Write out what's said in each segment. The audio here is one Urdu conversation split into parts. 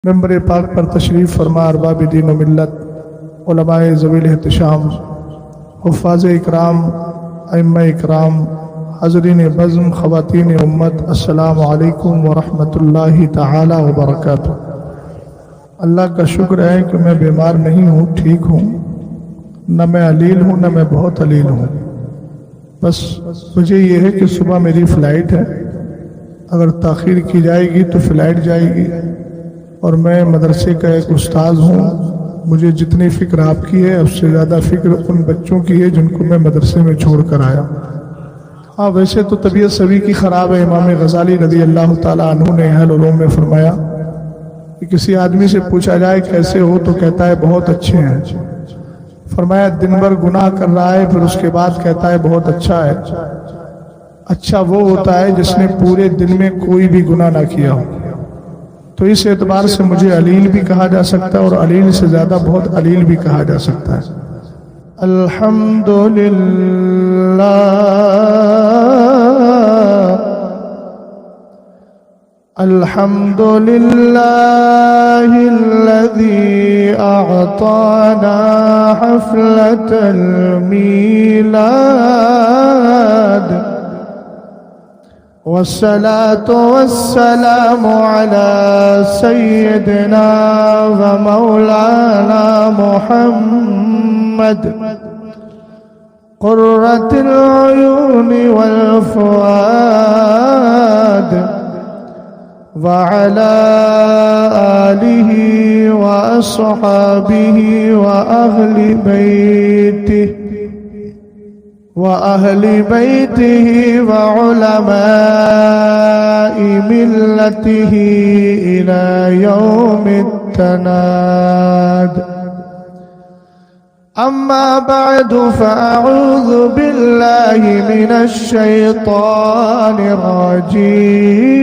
منبر پاک پر تشریف فرما ارباب دین و ملت، علماء ذویل احتشام، حفاظ اکرام، ائمہ اکرام، حاضرین بزم، خواتین امت، السلام علیکم ورحمۃ اللہ تعالی وبرکاتہ۔ اللہ کا شکر ہے کہ میں بیمار نہیں ہوں، ٹھیک ہوں، نہ میں علیل ہوں نہ میں بہت علیل ہوں۔ بس مجھے یہ ہے کہ صبح میری فلائٹ ہے، اگر تاخیر کی جائے گی تو فلائٹ جائے گی، اور میں مدرسے کا ایک استاذ ہوں۔ مجھے جتنی فکر آپ کی ہے اس سے زیادہ فکر ان بچوں کی ہے جن کو میں مدرسے میں چھوڑ کر آیا۔ ہاں ویسے تو طبیعت سبھی کی خراب ہے۔ امام غزالی رضی اللہ تعالیٰ عنہ نے اہل علوم میں فرمایا کہ کسی آدمی سے پوچھا جائے کیسے ہو تو کہتا ہے بہت اچھے ہیں۔ فرمایا دن بھر گناہ کر رہا ہے، پھر اس کے بعد کہتا ہے بہت اچھا ہے۔ اچھا وہ ہوتا ہے جس نے پورے دن میں کوئی بھی گناہ نہ کیا ہو۔ تو اس اعتبار سے مجھے علیل بھی کہا جا سکتا ہے، اور علیل سے زیادہ بہت علیل بھی کہا جا سکتا ہے۔ الحمدللہ الحمدللہ الذی اعطانا حفلة المیلاد، والصلاة والسلام على سيدنا ومولانا محمد قرة العيون والفؤاد، وعلى آله وأصحابه وأهل بيته وعلماء ملته إلى يوم التناد۔ أما بعد فأعوذ بالله من الشيطان الرجيم،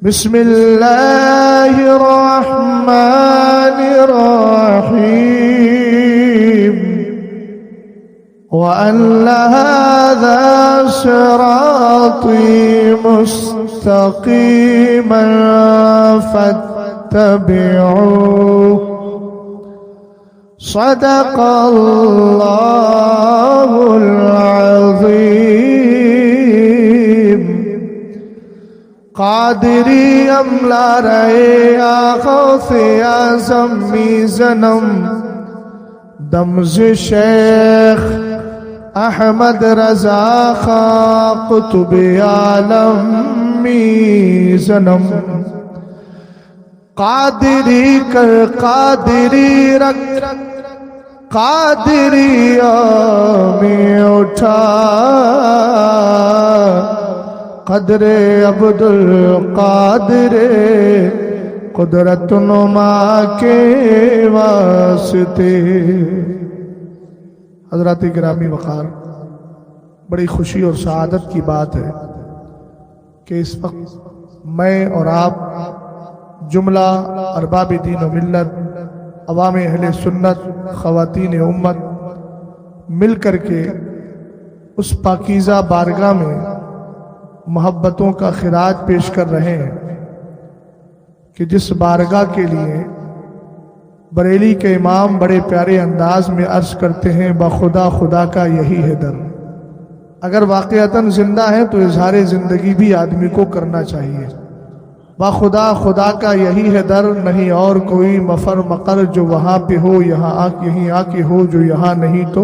بسم الله الرحمن الرحيم، وأن هذا صراطي مستقيما فاتبعوه، صدق الله العظيم۔ قادری املا رہے غوث اعظم میزنم، دمز شیخ احمد رضا خان قطب عالم میزنم، قادری کر قادری رکھ قادریہ میں اٹھا، قدر عبد القادر قدرت نما کے واسطے۔ حضرات گرامی وقار، بڑی خوشی اور سعادت کی بات ہے کہ اس وقت میں اور آپ جملہ ارباب دین و ملت، عوام اہل سنت، خواتین امت مل کر کے اس پاکیزہ بارگاہ میں محبتوں کا خراج پیش کر رہے ہیں کہ جس بارگاہ کے لیے بریلی کے امام بڑے پیارے انداز میں عرض کرتے ہیں بخدا خدا کا یہی ہے در۔ اگر واقعتاً زندہ ہیں تو اظہار زندگی بھی آدمی کو کرنا چاہیے۔ بخدا خدا کا یہی ہے در، نہیں اور کوئی مفر مقر جو وہاں پہ ہو یہاں یہیں آ کے ہو جو یہاں نہیں تو۔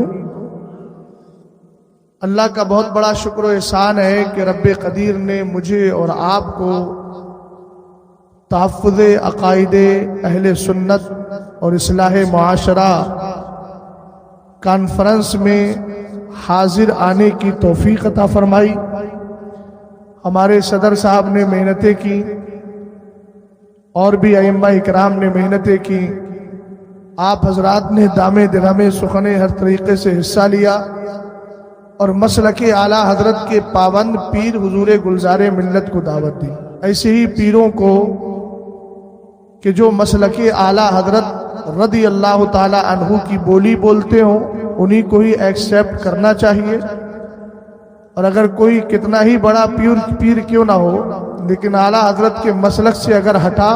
اللہ کا بہت بڑا شکر و احسان ہے کہ رب قدیر نے مجھے اور آپ کو تحفظ عقائد اہل سنت اور اصلاح معاشرہ کانفرنس میں حاضر آنے کی توفیق عطا فرمائی۔ ہمارے صدر صاحب نے محنتیں کی، اور بھی ائمہ اکرام نے محنتیں کی، آپ حضرات نے دامے درہمے سخنے ہر طریقے سے حصہ لیا، اور مسلک اعلیٰ حضرت کے پابند پیر حضور گلزار ملت کو دعوت دی۔ ایسے ہی پیروں کو کہ جو مسلک اعلیٰ حضرت رضی اللہ تعالی عنہ کی بولی بولتے ہوں انہی کو ہی ایکسیپٹ کرنا چاہیے، اور اگر کوئی کتنا ہی بڑا پیر کیوں نہ ہو لیکن اعلیٰ حضرت کے مسلک سے اگر ہٹا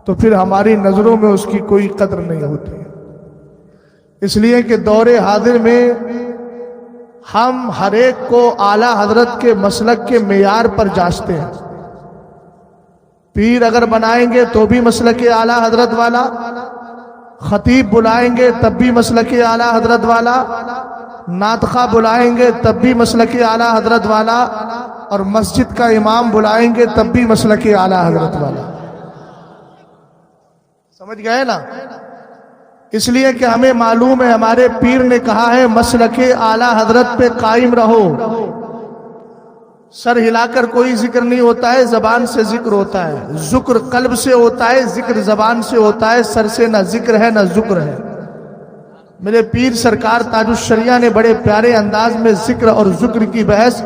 تو پھر ہماری نظروں میں اس کی کوئی قدر نہیں ہوتی. اس لیے کہ دور حاضر میں ہم ہر ایک کو اعلیٰ حضرت کے مسلک کے معیار پر جانچتے ہیں. پیر اگر بنائیں گے تو بھی مسلک اعلیٰ حضرت والا، خطیب بلائیں گے تب بھی مسلک اعلیٰ حضرت والا، نعت خواہ بلائیں گے تب بھی مسلک اعلیٰ حضرت والا، اور مسجد کا امام بلائیں گے تب بھی مسلک اعلیٰ حضرت والا. سمجھ گئے نا؟ اس لیے کہ ہمیں معلوم ہے، ہمارے پیر نے کہا ہے مسلک اعلیٰ حضرت پہ قائم رہو. سر ہلا کر کوئی ذکر نہیں ہوتا ہے، زبان سے ذکر ہوتا ہے. ذکر قلب سے ہوتا ہے، ذکر زبان سے ہوتا ہے. سر سے نہ ذکر ہے نہ ذکر ہے. میرے پیر سرکار تاج الشریعہ نے بڑے پیارے انداز میں ذکر اور ذکر کی بحث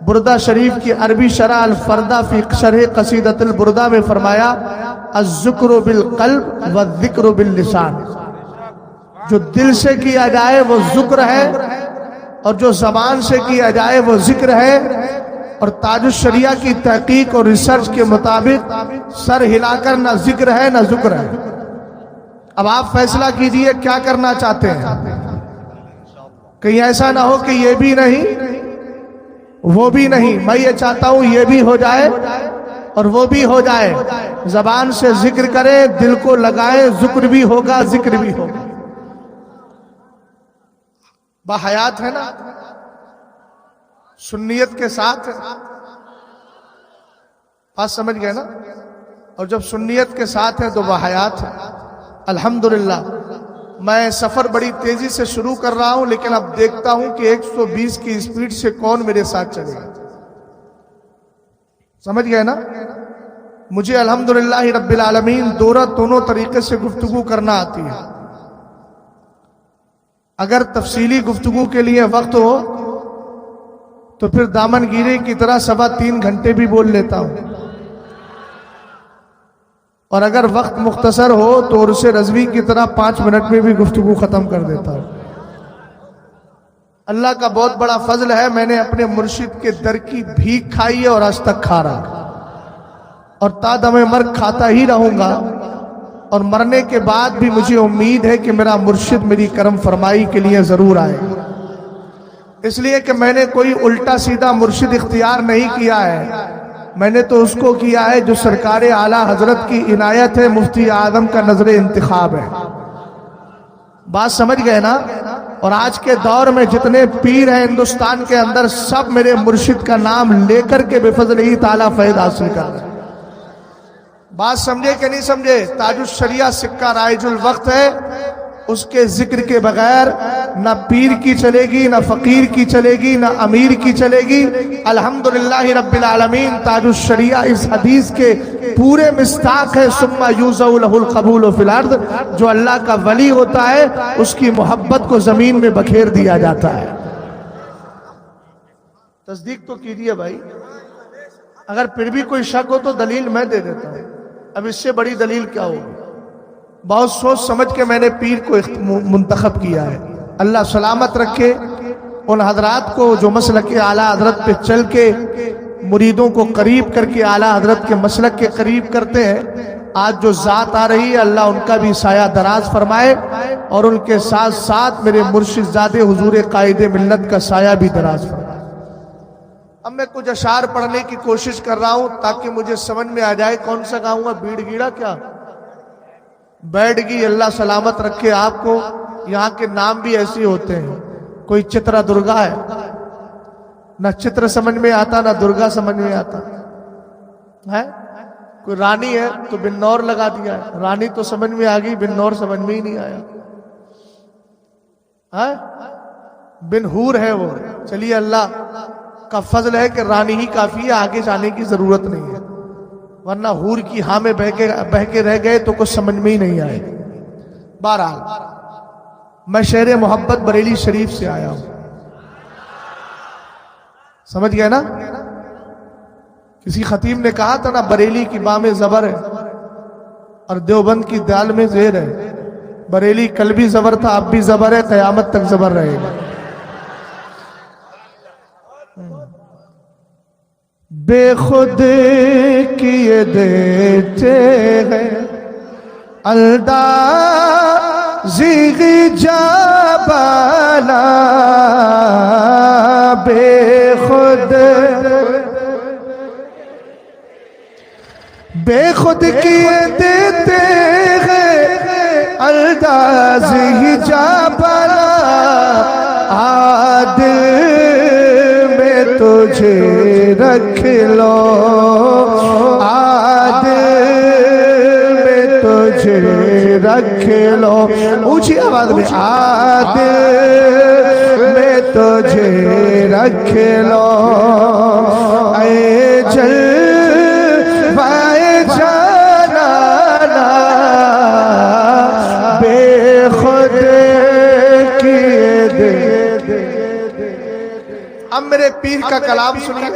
بردہ شریف کی عربی شرح الفردہ فی شرح قصیدۃ البردہ میں فرمایا، الذکر بالقلب والذکر باللسان. جو دل سے کیا جائے وہ ذکر ہے، اور جو زبان سے کیا جائے وہ ذکر ہے. اور تاج الشریعہ کی تحقیق اور ریسرچ کے مطابق سر ہلا کر نہ ذکر ہے نہ ذکر ہے. اب آپ فیصلہ کیجئے کیا کرنا چاہتے ہیں. کہیں ایسا نہ ہو کہ یہ بھی نہیں وہ بھی نہیں. میں یہ چاہتا ہوں یہ بھی ہو جائے اور وہ بھی ہو جائے. زبان سے ذکر کریں، دل کو لگائیں، ذکر بھی ہوگا ذکر بھی ہوگا. باحیات ہے نا، سنیت کے ساتھ. بات سمجھ گئے نا؟ اور جب سنیت کے ساتھ ہے تو باحیات ہے. الحمدللہ میں سفر بڑی تیزی سے شروع کر رہا ہوں، لیکن اب دیکھتا ہوں کہ 120 کی اسپیڈ سے کون میرے ساتھ چلے گا. سمجھ گئے نا؟ مجھے الحمدللہ رب العالمین دونوں طریقے سے گفتگو کرنا آتی ہے. اگر تفصیلی گفتگو کے لیے وقت ہو تو پھر دامن گیرے کی طرح 3.25 گھنٹے بھی بول لیتا ہوں، اور اگر وقت مختصر ہو تو عرص رضوی کی طرح 5 منٹ میں بھی گفتگو ختم کر دیتا ہوں. اللہ کا بہت بڑا فضل ہے، میں نے اپنے مرشد کے در کی بھیک کھائی ہے اور آج تک کھا رہا، اور تا دم مرگ کھاتا ہی رہوں گا. اور مرنے کے بعد بھی مجھے امید ہے کہ میرا مرشد میری کرم فرمائی کے لیے ضرور آئے. اس لیے کہ میں نے کوئی الٹا سیدھا مرشد اختیار نہیں کیا ہے، میں نے تو اس کو کیا ہے جو سرکار اعلیٰ حضرت کی عنایت ہے، مفتی اعظم کا نظر انتخاب ہے. بات سمجھ گئے نا؟ اور آج کے دور میں جتنے پیر ہیں ہندوستان کے اندر، سب میرے مرشد کا نام لے کر کے بفضلہ تعالیٰ فیض حاصل کر رہے ہیں. بات سمجھے کہ نہیں سمجھے؟ تاج الشریعہ سکہ رائج الوقت ہے، اس کے ذکر کے بغیر نہ پیر کی چلے گی، نہ فقیر کی چلے گی، نہ امیر کی چلے گی. الحمدللہ رب العالمین تاج الشریعہ اس حدیث کے پورے مصداق ہے، ثم یوزع لہ القبول فی الارض. جو اللہ کا ولی ہوتا ہے اس کی محبت کو زمین میں بکھیر دیا جاتا ہے. تصدیق تو کیجئے بھائی. اگر پھر بھی کوئی شک ہو تو دلیل میں دے دیتا ہوں. اب اس سے بڑی دلیل کیا ہوگی؟ بہت سوچ سمجھ کے میں نے پیر کو منتخب کیا ہے. اللہ سلامت رکھے ان حضرات کو جو مسلک اعلیٰ حضرت پہ چل کے مریدوں کو قریب کر کے اعلیٰ حضرت کے مسلک کے قریب کرتے ہیں. آج جو ذات آ رہی ہے اللہ ان کا بھی سایہ دراز فرمائے، اور ان کے ساتھ ساتھ میرے مرشد زادے حضور قائد ملت کا سایہ بھی دراز فرمائے. اب میں کچھ اشعار پڑھنے کی کوشش کر رہا ہوں تاکہ مجھے سمجھ میں آ جائے کون سا گاؤں گا. بیڑ گیڑا کیا بیٹھ گی. اللہ سلامت رکھے آپ کو. یہاں کے نام بھی ایسے ہوتے ہیں. کوئی چترا درگا ہے، نہ چتر سمجھ میں آتا نہ درگا سمجھ میں آتا ہے. کوئی رانی ہے تو بنور لگا دیا ہے. رانی تو سمجھ میں آ گئی، بنور سمجھ میں ہی نہیں آیا. بن حور ہے وہ. چلیے اللہ کا فضل ہے کہ رانی ہی کافی ہے، آگے جانے کی ضرورت نہیں ہے، ورنہ حور کی ہاں میں بہ کے رہ گئے تو کچھ سمجھ میں ہی نہیں آئے. بہرحال میں شہر محبت بریلی شریف سے آیا ہوں. سمجھ گئے نا؟ کسی خطیب نے کہا تھا نا بریلی کی بام زبر ہے اور دیوبند کی دال میں زیر ہے. بریلی کل بھی زبر تھا، اب بھی زبر ہے، قیامت تک زبر رہے گا. بے خود کیے دیتے ہیں الدازی جابالا، بے خود کیے دیتے ہیں الدازی جابالا، عادل میں تجھے رکھ لو، عادل میں تجھے رکھ لو، اونچی آواز میں، عادل میں تجھے رکھ لو، اے جلوۂ جانانا، بے خود کیے دے۔ اب میرے پیر کا کلام سنیے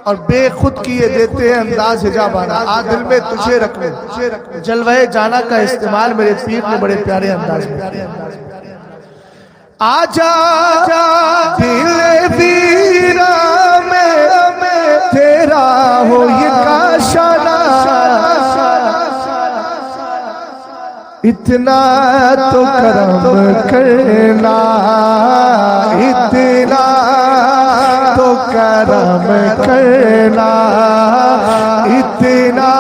اور بے خود کیے دیتے ہیں انداز حجاب آنا، عادل میں تجھے رکھ لو، جلوہ جانا کا استعمال میرے پیر نے بڑے پیارے انداز میں کیا۔ آجا دل ویرا میں تیرا ہو یہ کاشانہ، اتنا تو کرم کرنا، اتنا تو کرم کرنا، اتنا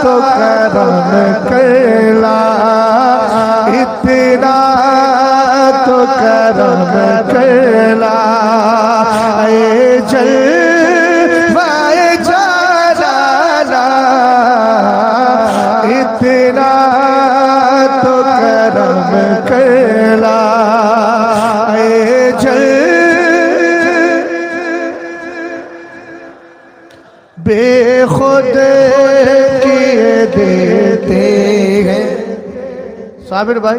تو کرم کرنا، اتنا تو کرم کرنا، اے جلوۂ جانانا، اتنا تو کرم کرنا، اے بے خود کیے دیتے ہیں۔ صابر بھائی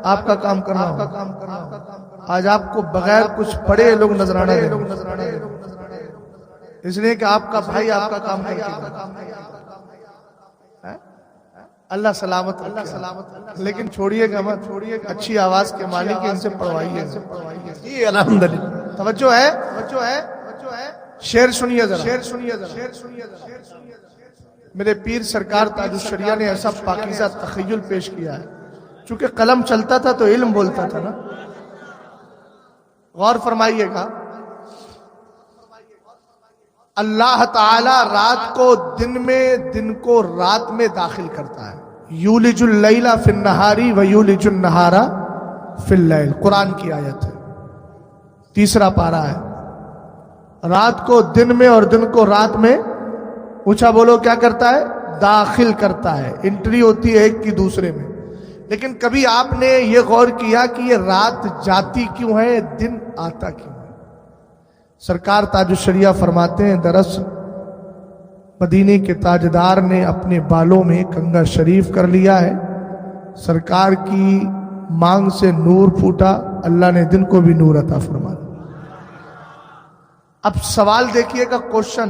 آپ کا کام کرنا ہوگا، آج آپ کو بغیر کچھ پڑھے لوگ نذرانہ دیں، اس لیے کہ آپ کا بھائی آپ کا کام کرے گا۔ اللہ سلامت، لیکن چھوڑیے گا مت، اچھی آواز کے مالک ان سے پڑھوائیے۔ جی الحمدللہ، توجہ ہے، شعر سنیے ذرا، میرے پیر سرکار تاج الشریعہ نے ایسا پاکیزہ تخیل پیش کیا ہے، چونکہ قلم چلتا تھا تو علم بولتا تھا نا۔ غور فرمائیے گا، اللہ تعالی رات کو دن میں، دن کو رات میں داخل کرتا ہے۔ یولج اللیل فی النہار ویولج النہار فی اللیل، قرآن کی آیت ہے، تیسرا پارہ ہے۔ رات کو دن میں اور دن کو رات میں، اونچا بولو، کیا کرتا ہے؟ داخل کرتا ہے، انٹری ہوتی ہے ایک کی دوسرے میں۔ لیکن کبھی آپ نے یہ غور کیا کہ یہ رات جاتی کیوں ہے، دن آتا کیوں ہے؟ سرکار تاج الشریعہ فرماتے ہیں، دراصل مدینے کے تاجدار نے اپنے بالوں میں کنگا شریف کر لیا ہے، سرکار کی مانگ سے نور پھوٹا، اللہ نے دن کو بھی نور عطا فرما دیا۔ اب سوال دیکھیے گا، کوشچن،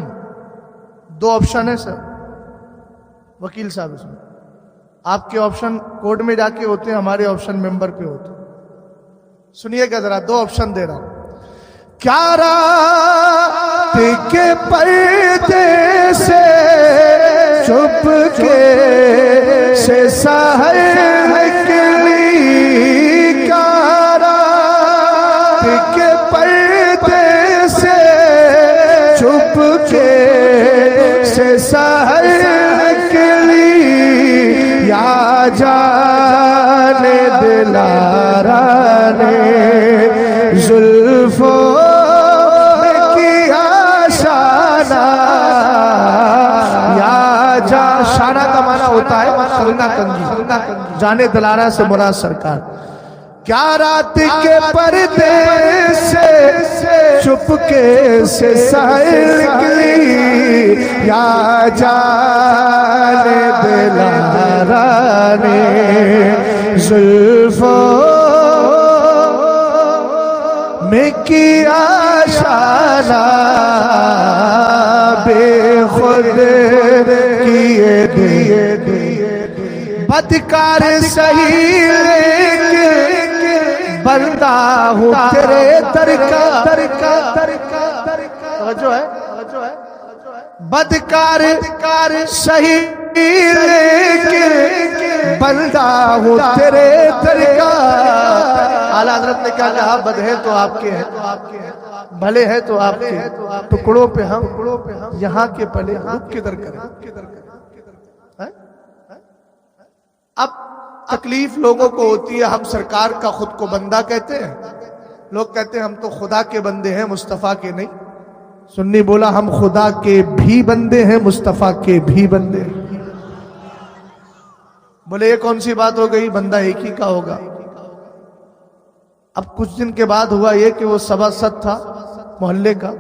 دو آپشن ہے سر، وکیل صاحب، اس میں آپ کے آپشن کورٹ میں جا کے ہوتے ہیں، ہمارے آپشن ممبر پہ ہوتے ہیں۔ سنیے گا ذرا، دو آپشن دے رہا ہوں۔ کیا رات کے پردے سے چھپ کے سے سحر نکلی، کیا رات کے پردے سے چھپ کے سے سحر نکلی، یا جان دلارا نے زلفوں شانہ کا معنی ہوتا ہے کنگا کنگی، جانے دلارہ سے مراد سرکار۔ کیا رات کے پردے سے چھپ کے سے سحر نکلی، یا جانے دلارہ نے زلفوں میں کیا شانہ، بے خود کیے دیے، بدکار سہی لیکن بندہ ہوں تیرے در کا۔ توجہ ہے، بدکار سہی لیکن بندہ ہوں تیرے در کا. اعلیٰ حضرت نے کہا بد ہے تو آپ کے ہیں، بھلے ہے تو آپ کے، ٹکڑوں پہ ہم یہاں کے پلے رک کے در کریں. اب تکلیف لوگوں کو ہوتی ہے، ہم سرکار کا خود کو بندہ کہتے ہیں، لوگ کہتے ہیں ہم تو خدا کے بندے ہیں مصطفیٰ کے نہیں. سنی بولا ہم خدا کے بھی بندے ہیں مصطفیٰ کے بھی بندے ہیں. بولے یہ کون سی بات ہو گئی، بندہ ایک ہی کا ہوگا. اب کچھ دن کے بعد ہوا یہ کہ وہ سبا-ست تھا محلے کا،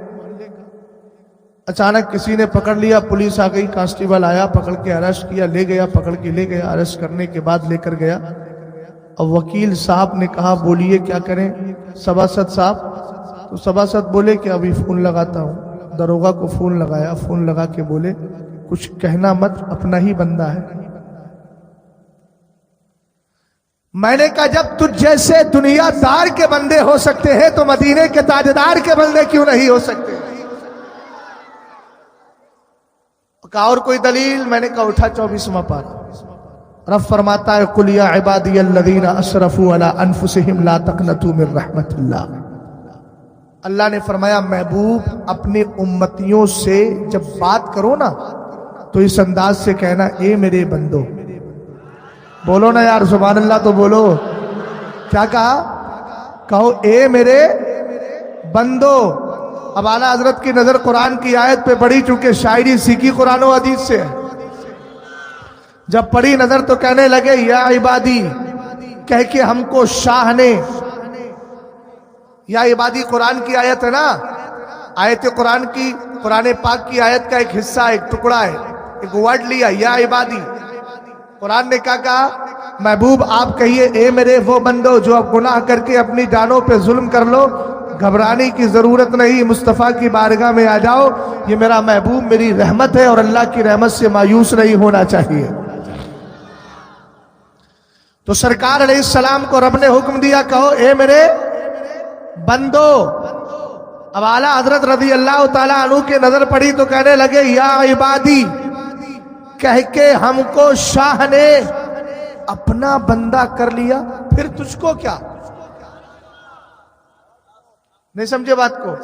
اچانک کسی نے پکڑ لیا، پولیس آ گئی، کانسٹیبل آیا، پکڑ کے اریسٹ کیا، لے گیا، پکڑ کے لے گیا. اریسٹ کرنے کے بعد لے کر گیا. اب وکیل صاحب نے کہا بولیے کیا کریں سبا-ست صاحب. تو سبا-ست بولے کہ ابھی فون لگاتا ہوں. دروغہ کو فون لگایا، فون لگا کے بولے کچھ کہنا مت، اپنا ہی بندہ ہے. میں نے کہا جب تجھ جیسے دنیا دار کے بندے ہو سکتے ہیں تو مدینے کے تاجدار کے بندے کیوں نہیں ہو سکتے؟ کہا اور کوئی دلیل؟ میں نے کہا اٹھا 24واں پارہ. رب فرماتا ہے قُلْ يَا عِبَادِيَ الَّذِينَ أَسْرَفُوا عَلَىٰ أَنفُسِهِمْ لَا تَقْنَطُوا مِن رَحْمَةِ اللَّهِ. اللہ نے فرمایا محبوب اپنے امتیوں سے جب بات کرو نا تو اس انداز سے کہنا اے میرے بندو. بولو نا یار سبحان اللہ تو بولو. کیا کہا؟ کہو اے میرے بندو. اب اعلیٰ حضرت کی نظر قرآن کی آیت پہ پڑی، چونکہ شاعری سیکھی قرآن و حدیث سے ہے. جب پڑی نظر تو کہنے لگے یا عبادی، کہہ کے ہم کو شاہ نے. یا عبادی قرآن کی آیت ہے نا، آیت قرآن کی، قرآن پاک کی آیت کا ایک حصہ، ایک ٹکڑا ہے، ایک ورڈ لیا یا عبادی. قرآن نے کیا کہا؟ محبوب آپ کہیے اے میرے وہ بندو جو اب گناہ کر کے اپنی جانوں پہ ظلم کر لو، گھبرانے کی ضرورت نہیں، مصطفیٰ کی بارگاہ میں آ جاؤ. یہ میرا محبوب میری رحمت ہے اور اللہ کی رحمت سے مایوس نہیں ہونا چاہیے. تو سرکار علیہ السلام کو رب نے حکم دیا کہو اے میرے بندو. اب اعلیٰ حضرت رضی اللہ تعالیٰ عنہ کے نظر پڑی تو کہنے لگے یا عبادی، کہہ کے ہم کو شاہ نے اپنا بندہ کر لیا، پھر تجھ کو کیا؟ نہیں سمجھے بات کو؟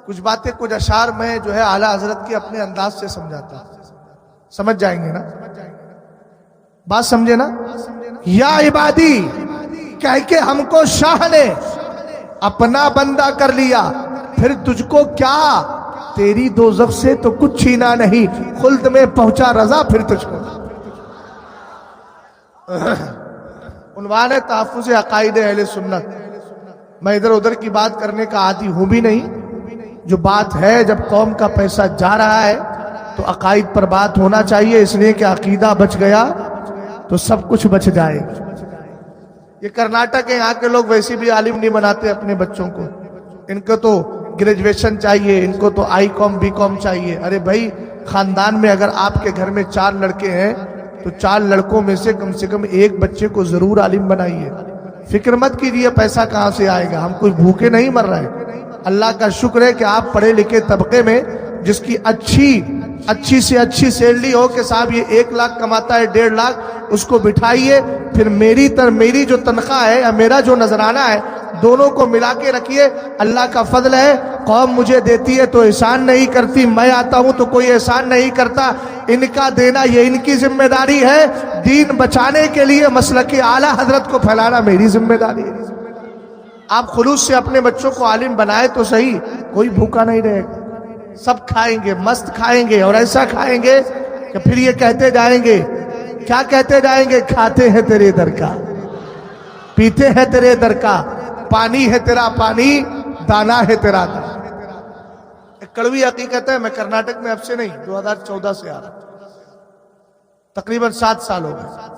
کچھ باتیں کچھ اشعار میں جو ہے اعلیٰ حضرت کے اپنے انداز سے سمجھاتا. سمجھ جائیں گے نا بات؟ سمجھے نا؟ یا عبادی کہہ کے ہم کو شاہ نے اپنا بندہ کر لیا، پھر تجھ کو کیا؟ تیری دوزخ سے تو کچھ چھینا نہیں، خلد میں پہنچا رضا پھر تجھ کو. عنوان ہے تحفظ عقائد اہل سنت. میں ادھر ادھر کی بات کرنے کا عادی ہوں بھی نہیں. جو بات ہے جب قوم کا پیسہ جا رہا ہے تو عقائد پر بات ہونا چاہیے، اس لیے کہ عقیدہ بچ گیا تو سب کچھ بچ جائے. یہ کرناٹک ہے، یہاں کے لوگ ویسے بھی عالم نہیں بناتے اپنے بچوں کو. ان کو تو گریجویشن چاہیے، ان کو تو آئی کام بی کام چاہیے. ارے بھائی خاندان میں اگر آپ کے گھر میں 4 لڑکے ہیں تو 4 لڑکوں میں سے کم ایک بچے کو ضرور عالم بنائیے. فکر مت کیجیے پیسہ کہاں سے آئے گا، ہم کوئی بھوکے نہیں مر رہے. اللہ کا شکر ہے کہ آپ پڑھے لکھے طبقے میں جس کی اچھی سے اچھی سیلری ہو کہ صاحب یہ 1 لاکھ کماتا ہے 1.5 لاکھ، اس کو بٹھائیے. پھر میری جو تنخواہ ہے یا میرا جو نذرانہ ہے دونوں کو ملا کے رکھیے. اللہ کا فضل ہے، قوم مجھے دیتی ہے تو احسان نہیں کرتی، میں آتا ہوں تو کوئی احسان نہیں کرتا. ان کا دینا یہ ان کی ذمہ داری ہے. دین بچانے کے لیے مسلک اعلیٰ حضرت کو پھیلانا میری ذمہ داری ہے. آپ خلوص سے اپنے بچوں کو عالم بنائے تو صحیح، کوئی بھوکا نہیں رہے گا. سب کھائیں گے، مست کھائیں گے، اور ایسا کھائیں گے کہ پھر یہ کہتے جائیں گے. کیا کہتے جائیں گے؟ کھاتے ہیں تیرے در کا، پیتے ہیں تیرے در کا، پانی ہے تیرا پانی، دانا ہے تیرا دانا. ایک کڑوی حقیقت ہے، میں کرناٹک میں اب سے نہیں 2014 سے آ رہا ہوں، تقریباً 7 سال ہو گئے.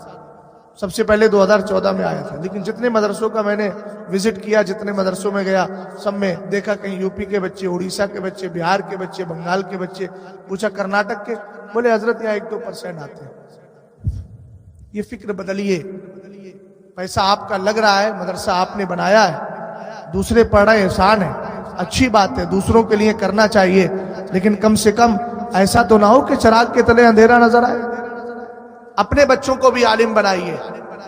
سب سے پہلے 2014 میں آیا تھا، لیکن جتنے مدرسوں کا میں نے وزٹ کیا، جتنے مدرسوں میں گیا، سب میں دیکھا کہیں یو پی کے بچے، اڑیسہ کے بچے، بہار کے بچے، بنگال کے بچے. پوچھا کرناٹک کے؟ بولے حضرت یہاں 1-2% آتے ہیں. یہ فکر بدلیے. پیسہ آپ کا لگ رہا ہے، مدرسہ آپ نے بنایا ہے، دوسرے پڑھ رہے، احسان ہے، اچھی بات ہے، دوسروں کے لیے کرنا چاہیے، لیکن کم سے کم ایسا تو نہ ہو کہ چراغ کے تلے اندھیرا نظر آئے. اپنے بچوں کو بھی عالم بنائیے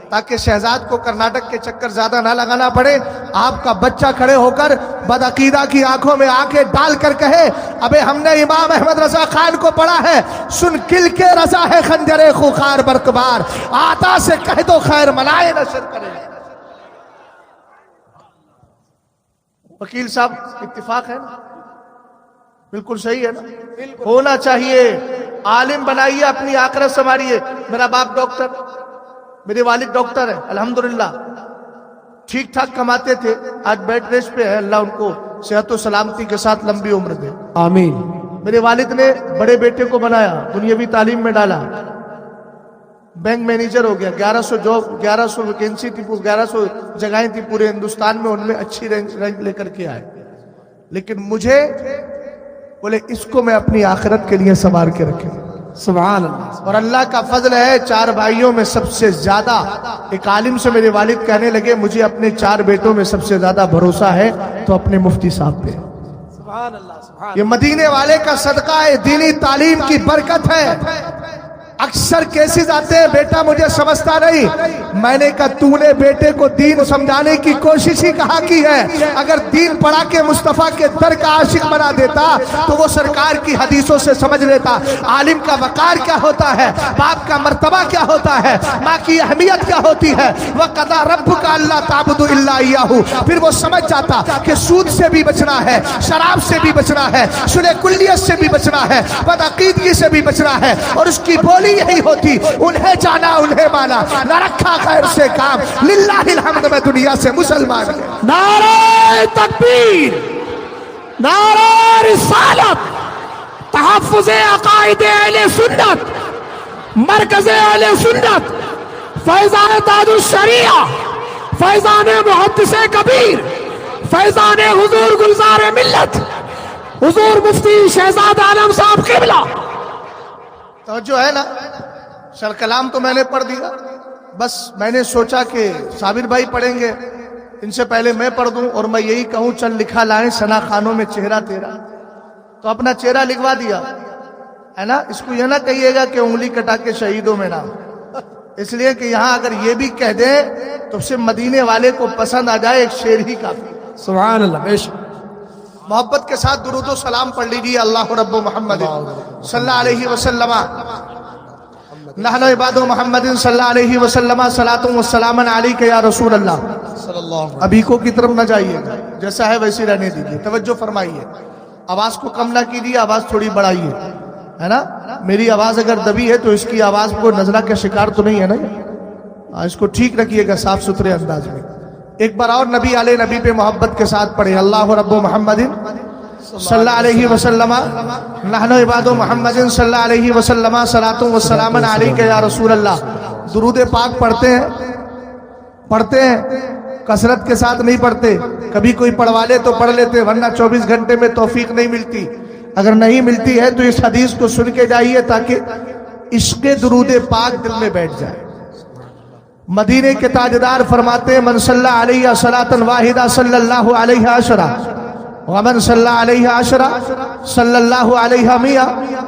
تاکہ شہزاد کو کرناٹک کے چکر زیادہ نہ لگانا پڑے. آپ کا بچہ کھڑے ہو کر بدعقیدہ کی آنکھوں میں آنکھیں ڈال کر کہے ابے ہم نے امام احمد رضا خان کو پڑھا ہے, سن کل کے رضا ہے خنجر خوخار برقبار, آتا سے کہہ دو خیر ملائے نشر کرے. وکیل صاحب اتفاق ہے نا؟ بالکل صحیح ہے نا؟ ہونا چاہیے. عالم بنائیے, اپنی آخرت سنواریے. میرا باپ ڈاکٹر, میرے والد ڈاکٹر ہیں الحمدللہ, ٹھیک ٹھاک کماتے تھے, آج بیڈ ریسٹ پہ ہے, اللہ ان کو صحت و سلامتی کے ساتھ لمبی عمر دے آمین. میرے والد نے بڑے بیٹے کو بنایا, دنیاوی تعلیم میں ڈالا, بینک مینیجر ہو گیا, 1100 جاب, 1100 ویکینسی تھی, 1100 جگہیں تھی پورے ہندوستان میں, ان میں اچھی رینک لے کر کے آئے. لیکن مجھے بولے اس کو میں اپنی آخرت کے لیے سنوار کے رکھے. سبحان اللہ. اور اللہ کا فضل ہے, 4 بھائیوں میں سب سے زیادہ, ایک عالم سے میرے والد کہنے لگے مجھے اپنے 4 بیٹوں میں سب سے زیادہ بھروسہ ہے تو اپنے مفتی صاحب پہ. سبحان اللہ. یہ مدینے والے کا صدقہ ہے, دینی تعلیم کی برکت ہے. اکثر کیسز آتے ہیں بیٹا مجھے سمجھتا نہیں, میں نے کہا تو نے بیٹے کو دین سمجھانے کی کوشش ہی کہاں کی ہے. اگر دین پڑھا کے مصطفیٰ کے در کا عاشق بنا دیتا تو وہ سرکار کی حدیثوں سے سمجھ لیتا عالم کا وقار کیا ہوتا ہے, باپ کا مرتبہ کیا ہوتا ہے, ماں کی اہمیت کیا ہوتی ہے. وَقَضَىٰ رَبُّكَ أَلَّا تَعْبُدُوا إِلَّا إِيَّاهُ. پھر وہ سمجھ جاتا کہ سود سے بھی بچنا ہے, شراب سے بھی بچنا ہے, شلے کلیت سے بھی بچنا ہے, بدعقیدگی سے بھی بچنا ہے. اور اس کی بولی یہی ہوتی, انہیں جانا انہیں مانا, نہ رکھا خیر سے کام, للہ الحمد میں دنیا سے مسلمان ہے. نعرہ تکبیر, نعرہ رسالت, تحفظ عقائد اہل سنت, مرکز اہل سنت, فیضان تاج الشریعہ, فیضان محدث کبیر, فیضان حضور گلزار ملت, حضور مفتی شہزاد عالم صاحب قبلہ. توجہ ہے نا؟ شر کلام تو میں نے پڑھ دیا, بس میں نے سوچا کہ صابر بھائی پڑھیں گے, ان سے پہلے میں پڑھ دوں اور میں یہی کہوں چل لکھا لائیں سنا خانوں میں چہرہ تیرا, تو اپنا چہرہ لکھوا دیا ہے نا. اس کو یہ نہ کہیے گا کہ انگلی کٹا کے شہیدوں میں نام, اس لیے کہ یہاں اگر یہ بھی کہہ دیں تو صرف مدینے والے کو پسند آ جائے, ایک شعر ہی کافی. سبحان اللہ. بے شک. محبت کے ساتھ درود و سلام پڑھ لیجیے. اللہ رب محمد صلی اللہ علیہ وسلم, نحن عباد محمد صلی اللہ علیہ وسلم, صلاۃ و سلام علیک یا رسول اللہ. ابھی کو کی طرف نہ جائیے گا, جیسا ہے ویسے رہنے دیجیے, توجہ فرمائیے. آواز کو کم نہ کیجیے, آواز تھوڑی بڑھائیے, ہے نا. میری آواز اگر دبی ہے تو اس کی آواز کو نزلہ کا شکار تو نہیں ہے نا, اس کو ٹھیک رکھیے گا صاف ستھرے انداز میں. ایک بار اور نبی علیہ نبی پہ محبت کے ساتھ پڑھے. اللہ رب محمد صلی اللہ علیہ وسلم, نحن عباد محمد صلی اللہ علیہ وسلم, صلاۃ و سلام علیک یا رسول اللہ. درود پاک پڑھتے ہیں, کثرت کے ساتھ نہیں پڑھتے. کبھی کوئی پڑھوا لے تو پڑھ لیتے, ورنہ 24 گھنٹے میں توفیق نہیں ملتی. اگر نہیں ملتی ہے تو اس حدیث کو سن کے جائیے تاکہ عشق درود پاک دل میں بیٹھ جائے. مدینے کے تاجدار فرماتے ہیں من صلی علیہ صلاۃ واحدہ صلی اللہ علیہ عشرہ, ومن صلی علیہ عشرہ صلی اللہ علیہ میہ,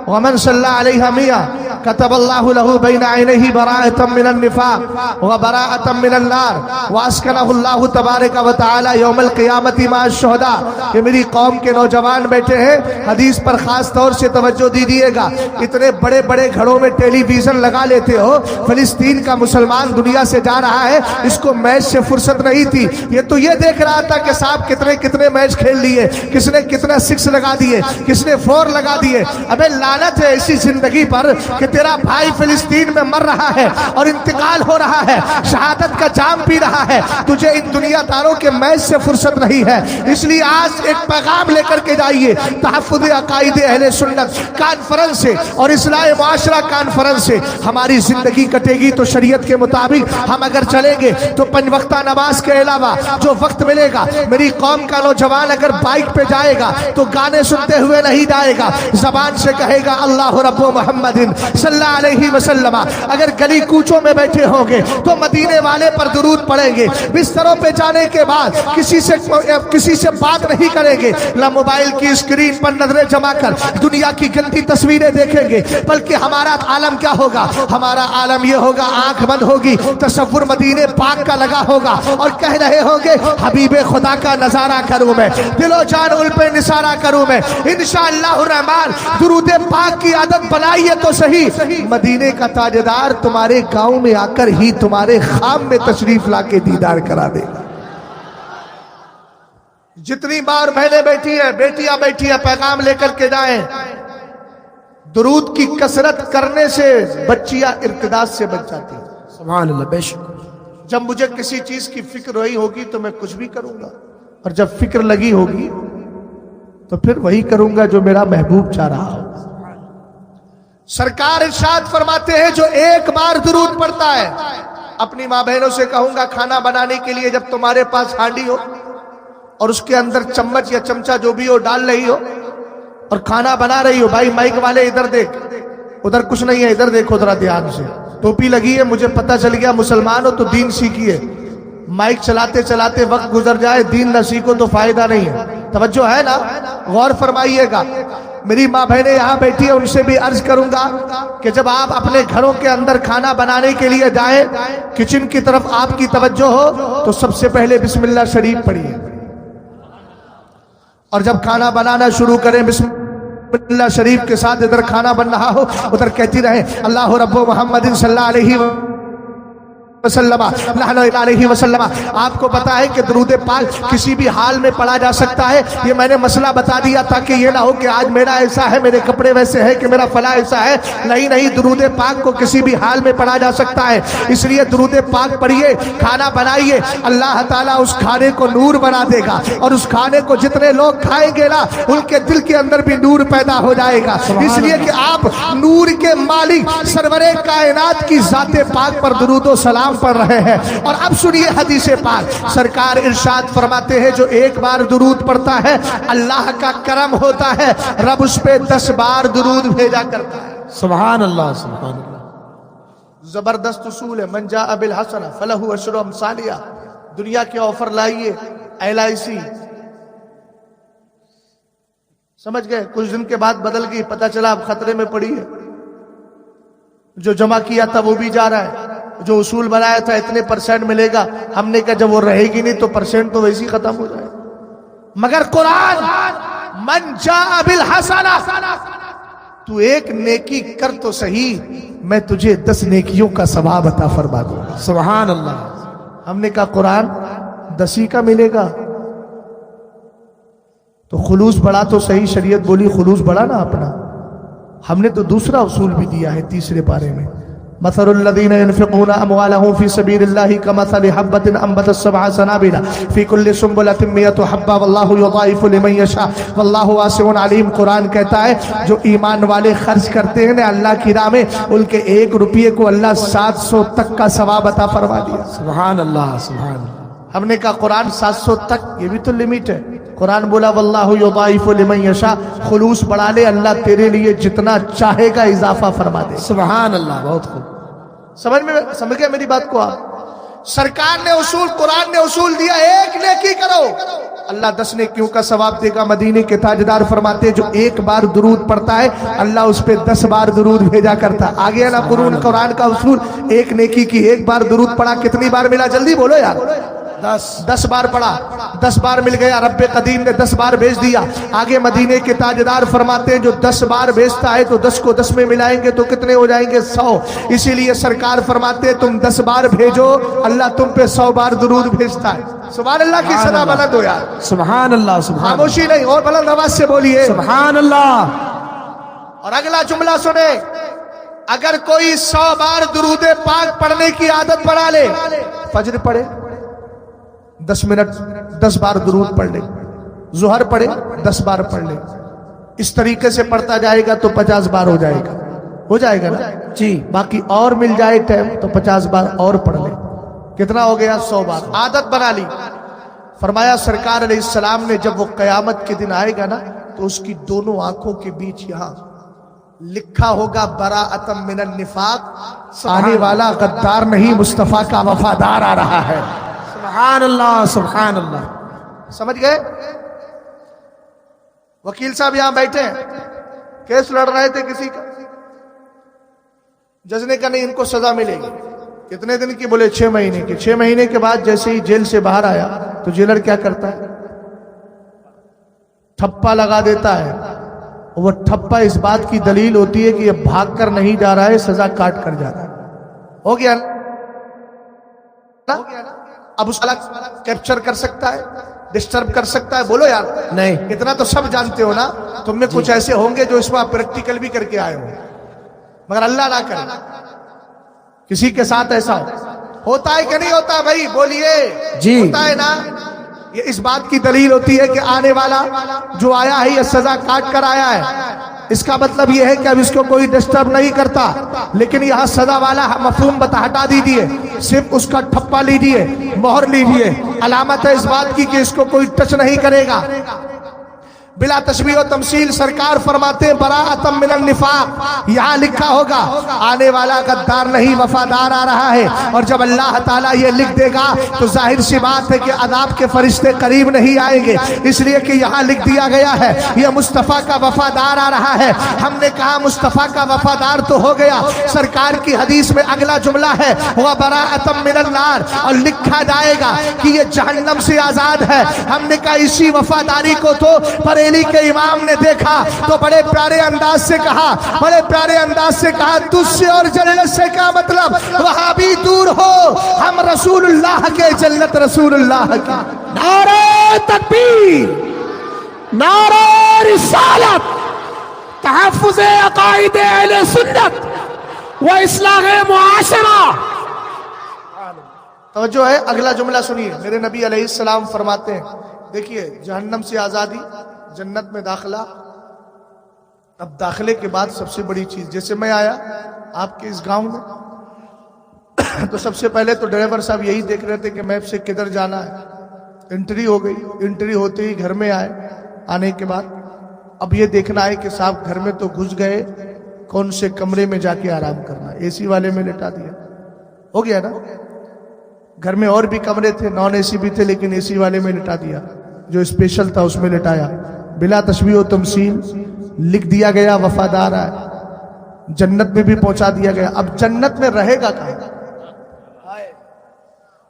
ومن صلی علیہ میہ كتب اللہ له بین عینیہ براءۃ من النفاق وبراءۃ من النار واسکنہ اللہ تبارک و تعالی یوم القیامت مع الشہداء. یہ میری قوم کے نوجوان بیٹھے ہیں, حدیث پر خاص طور سے توجہ دیجیے گا. اتنے بڑے بڑے گھروں میں ٹیلی ویژن لگا لیتے ہو, فلسطین کا مسلمان دنیا سے جا رہا ہے, اس کو میچ سے فرصت نہیں تھی. یہ تو یہ دیکھ رہا تھا کہ صاحب کتنے میچ کھیل لیے, کس نے کتنا 6 لگا دیے, کس نے 4 لگا دیے. ابے لعنت ہے ایسی زندگی پر کہ تیرا بھائی فلسطین میں مر رہا ہے اور انتقال ہو رہا ہے, شہادت کا جام پی رہا ہے, تجھے ان دنیا داروں کے میچ سے فرصت نہیں ہے. اس لیے آج ایک پیغام لے کر کے جائیے, تحفظ عقائد اہل سنت کانفرنس سے اور اصلاح معاشرہ کانفرنس سے ہماری زندگی کٹے گی تو شریعت کے مطابق ہم اگر چلیں گے تو 5 وقتہ نماز کے علاوہ جو وقت ملے گا, میری قوم کا نوجوان اگر بائک پہ جائے گا تو گانے سنتے ہوئے نہیں جائے گا, زبان سے کہے گا اللہ رب محمد صلی اللہ علیہ وسلم اگر گلی کوچوں میں بیٹھے ہوں گے تو مدینے والے پر درود پڑھیں گے. بستروں پہ جانے کے بعد کسی سے بات نہیں کریں گے, نہ موبائل کی اسکرین پر نظریں جما کر دنیا کی گندی تصویریں دیکھیں گے, بلکہ ہمارا عالم کیا ہوگا؟ ہمارا عالم یہ ہوگا, آنکھ بند ہوگی, تصور مدینے پاک کا لگا ہوگا اور کہہ رہے ہوں گے حبیب خدا کا نظارہ کروں میں, دل و جان ان پہ نثارہ کروں میں. انشاءاللہ الرحمن درود پاک کی عادت بنائیے تو صحیح, مدینے کا تاجدار تمہارے گاؤں میں آ کر ہی تمہارے خام میں تشریف لا کے دیدار کرا دے گا. جتنی بار بہنیں بیٹھی ہیں, بیٹیاں بیٹھی ہیں, پیغام لے کر کے جائیں. درود کی کثرت کرنے سے بچیاں ارتداد سے بچ جاتی ہیں. سبحان اللہ. بے شک جب مجھے کسی چیز کی فکر ہوئی ہوگی تو میں کچھ بھی کروں گا, اور جب فکر لگی ہوگی تو پھر وہی کروں گا جو میرا محبوب چاہ رہا ہو. سرکار ارشاد فرماتے ہیں جو ایک بار درود پڑھتا ہے, اپنی ماں بہنوں سے کہوں گا کھانا بنانے کے لیے جب تمہارے پاس ہانڈی ہو اور اس کے اندر چمچ یا چمچہ جو بھی ہو ڈال رہی ہو اور کھانا بنا رہی ہو, بھائی مائک والے ادھر دیکھ, ادھر کچھ نہیں ہے, ادھر دیکھو ذرا دھیان سے. ٹوپی لگی ہے, مجھے پتہ چل گیا مسلمان ہو تو دین سیکھیے. مائک چلاتے چلاتے وقت گزر جائے, دین نہ سیکھو تو فائدہ نہیں ہے. توجہ ہے نا, غور فرمائیے گا. میری ماں بہنیں یہاں بیٹھی ہیں, ان سے بھی عرض کروں گا کہ جب آپ اپنے گھروں کے اندر کھانا بنانے کے لیے جائیں, کچن کی طرف آپ کی توجہ ہو تو سب سے پہلے بسم اللہ شریف پڑھیے, اور جب کھانا بنانا شروع کریں بسم اللہ شریف کے ساتھ ادھر کھانا بن رہا ہو ادھر کہتی رہیں اللہ رب محمد صلی اللہ علیہ وسلم علیہ وسلم. آپ کو پتا ہے کہ درود پاک کسی بھی حال میں پڑھا جا سکتا ہے. یہ میں نے مسئلہ بتا دیا تاکہ یہ نہ ہو کہ آج میرا ایسا ہے, میرے کپڑے ویسے ہیں, کہ میرا فلاں ایسا ہے. نہیں نہیں, درود پاک کو کسی بھی حال میں پڑھا جا سکتا ہے. اس لیے درود پاک پڑھیے, کھانا بنائیے, اللہ تعالیٰ اس کھانے کو نور بنا دے گا, اور اس کھانے کو جتنے لوگ کھائیں گے نا ان کے دل کے اندر بھی نور پیدا ہو جائے گا. اس لیے کہ آپ نور کے مالک سرور کائنات کی ذات پاک پر درود و سلام پڑھ رہے ہیں. اور اب سنیے حدیث پاک, سرکار ارشاد فرماتے ہیں جو ایک بار درود پڑھتا ہے اللہ کا کرم ہوتا ہے, رب اس پہ 10 بار درود بھیجا کرتا ہے. سبحان اللہ. سبحان اللہ. زبردست اصول ہے, من جاء بالحسنہ فلہ عشر امثالہا. دنیا کے آفر لائیے, LIC سمجھ گئے, کچھ دن کے بعد بدل گئی, پتہ چلا اب خطرے میں پڑی ہے. جو جمع کیا تھا وہ بھی جا رہا ہے, جو اصول بنایا تھا اتنے % ملے گا, ہم نے کہا جب وہ رہے گی نہیں تو % تو ویسے ہی ختم ہو جائے. مگر قرآن من جاء بالحسنہ, تو ایک نیکی کر تو صحیح, میں تجھے 10 نیکیوں کا ثواب عطا فرما دوں گا. سبحان اللہ. ہم نے کہا قرآن 10 ہی کا ملے گا تو خلوص بڑھا تو صحیح, شریعت بولی خلوص بڑھا نا اپنا. ہم نے تو دوسرا اصول بھی دیا ہے 3 پارے میں, مثل الذين ينفقون اموالهم في سبيل الله كمثل حبة انبتت 7 سنابل في كل سنبلة 100 حبة والله يضاعف لمن يشاء والله واسع عليم. قرآن کہتا ہے جو ایمان والے خرچ کرتے ہیں نا اللہ کی راہ میں, ان کے 1 روپیے کو اللہ 700 تک کا ثواب عطا فرما دیا. سبحان اللہ. سبحان اللہ. ہم نے کہا قرآن 700 تک, یہ بھی تو لمٹ ہے. قرآن بولا واللہ یضاعف لمن یشاء, خلوص بڑھا لے اللہ تیرے لیے جتنا چاہے گا اضافہ فرما دے. سبحان اللہ. بہت خوب. سمجھ گئے میری بات کو آپ. سرکار نے اصول, قرآن نے اصول دیا, ایک نیکی کرو اللہ 10 نیکیوں کا ثواب دے گا. مدینے کے تاجدار فرماتے جو ایک بار درود پڑھتا ہے اللہ اس پہ 10 بار درود بھیجا کرتا. آگے نا قرآن کا اصول, ایک نیکی کی 1 بار درود پڑھا, کتنی بار ملا جلدی بولو یار. 10 بار پڑھا, 10 بار مل گیا. رب قدیم نے 10 بار بھیج دیا. آگے مدینے کے تاجدار فرماتے ہیں جو 10 بار بھیجتا ہے تو 10 کو 10 میں ملائیں گے تو کتنے ہو جائیں گے؟ 100. اسی لیے سرکار فرماتے ہیں تم 10 بار بھیجو اللہ تم پہ 100 بار درود بھیجتا ہے. سبحان اللہ کی ثنا بلند ہو یار. سبحان اللہ. سبحان اللہ. خاموشی نہیں, اور بلند آواز سے بولیے سبحان اللہ. اور اگلا جملہ سنے, اگر کوئی 100 بار درود پاک پڑھنے کی عادت بنا لے, فجر پڑھے 10 منٹ 10 بار درود پڑھ لے, ظہر پڑھے 10 بار پڑھ لے, اس طریقے سے پڑھتا جائے گا تو 50 بار ہو جائے گا. ہو جائے گا نا جی. باقی اور مل جائے ٹائم تو 50 بار اور پڑھ لے. کتنا ہو گیا؟ 100 بار. عادت بنا لی. فرمایا سرکار علیہ السلام نے جب وہ قیامت کے دن آئے گا نا تو اس کی دونوں آنکھوں کے بیچ یہاں لکھا ہوگا براءۃ من النفاق، آنے والا غدار نہیں مصطفیٰ کا وفادار آ رہا ہے۔ سبحان اللہ سبحان اللہ۔ سمجھ گئے؟ وکیل صاحب یہاں بیٹھے ہیں، کیس لڑ رہے تھے کسی کا، جج نے کہا نہیں ان کو سزا ملے گی، کتنے دن کی؟ بولے 6 مہینے کی۔ 6 مہینے کے بعد جیسے ہی جیل سے باہر آیا تو جیلر کیا کرتا ہے؟ ٹھپا لگا دیتا ہے۔ وہ ٹھپا اس بات کی دلیل ہوتی ہے کہ یہ بھاگ کر نہیں جا رہا ہے، سزا کاٹ کر جا رہا ہے۔ ہو گیا نا؟ اب اس کو کیپچر کر سکتا ہے، ڈسٹرب کر سکتا ہے؟ بولو یار نہیں۔ اتنا تو سب جانتے ہو نا۔ تم میں کچھ ایسے ہوں گے جو اس میں پریکٹیکل بھی کر کے آئے ہوں، مگر اللہ نہ کرے کسی کے ساتھ ایسا ہوتا ہے کہ نہیں ہوتا؟ بھائی بولیے جی ہوتا ہے نا۔ یہ اس بات کی دلیل ہوتی ہے کہ آنے والا جو آیا ہے یہ سزا کاٹ کر آیا ہے۔ اس کا مطلب یہ ہے کہ اب اس کو کوئی ڈسٹرب نہیں کرتا، لیکن یہاں سزا والا مفہوم ہٹا دیجیے، صرف اس کا ٹھپا لیجیے، مہر لیجیے، علامت ہے اس بات کی کہ اس کو کوئی ٹچ نہیں کرے گا۔ بلا تشبیہ و تمثیل سرکار فرماتے ہیں براءۃ من النفاق، یہاں لکھا ہوگا آنے والا غدار نہیں وفادار آ رہا ہے۔ اور جب اللہ تعالیٰ یہ لکھ دے گا تو ظاہر سی بات ہے کہ عذاب کے فرشتے قریب نہیں آئیں گے، اس لیے کہ یہاں لکھ دیا گیا ہے یہ مصطفیٰ کا وفادار آ رہا ہے۔ ہم نے کہا مصطفیٰ کا وفادار تو ہو گیا، سرکار کی حدیث میں اگلا جملہ ہے وبراءۃ من النار، اور لکھا جائے گا کہ یہ جہنم سے آزاد ہے۔ ہم نے کہا اسی وفاداری کو تو بریلی کے امام نے دیکھا تو بڑے پیارے انداز سے کہا، تجھ سے اور جنت سے کیا مطلب، وہاں بھی دور ہو، ہم رسول اللہ کے، جنت رسول اللہ کی۔ نعرہ تکبیر، نعرہ رسالت، تحفظ عقائد اہل سنت و اصلاح معاشرہ۔ توجہ ہے، اگلا جملہ سنیے، میرے نبی علیہ السلام فرماتے ہیں، دیکھیے جہنم سے آزادی، جنت میں داخلہ۔ اب داخلے کے بعد سب سے بڑی چیز، جیسے میں آیا آپ کے اس گاؤں میں تو سب سے پہلے تو ڈرائیور صاحب یہی دیکھ رہے تھے کہ میپ سے کدھر جانا ہے۔ انٹری ہو گئی، انٹری ہوتے ہی گھر میں آئے، آنے کے بعد اب یہ دیکھنا ہے کہ صاحب گھر میں تو گھس گئے، کون سے کمرے میں جا کے آرام کرنا ہے، اے سی والے میں لٹا دیا، ہو گیا نا۔ گھر میں اور بھی کمرے تھے، نان اے سی بھی تھے، لیکن اے سی والے میں لٹا دیا، جو اسپیشل تھا اس میں لٹایا۔ بلا تشبیہ و تمثیل لکھ دیا گیا وفادار ہے، جنت میں بھی پہنچا دیا گیا۔ اب جنت میں رہے گا کہاں؟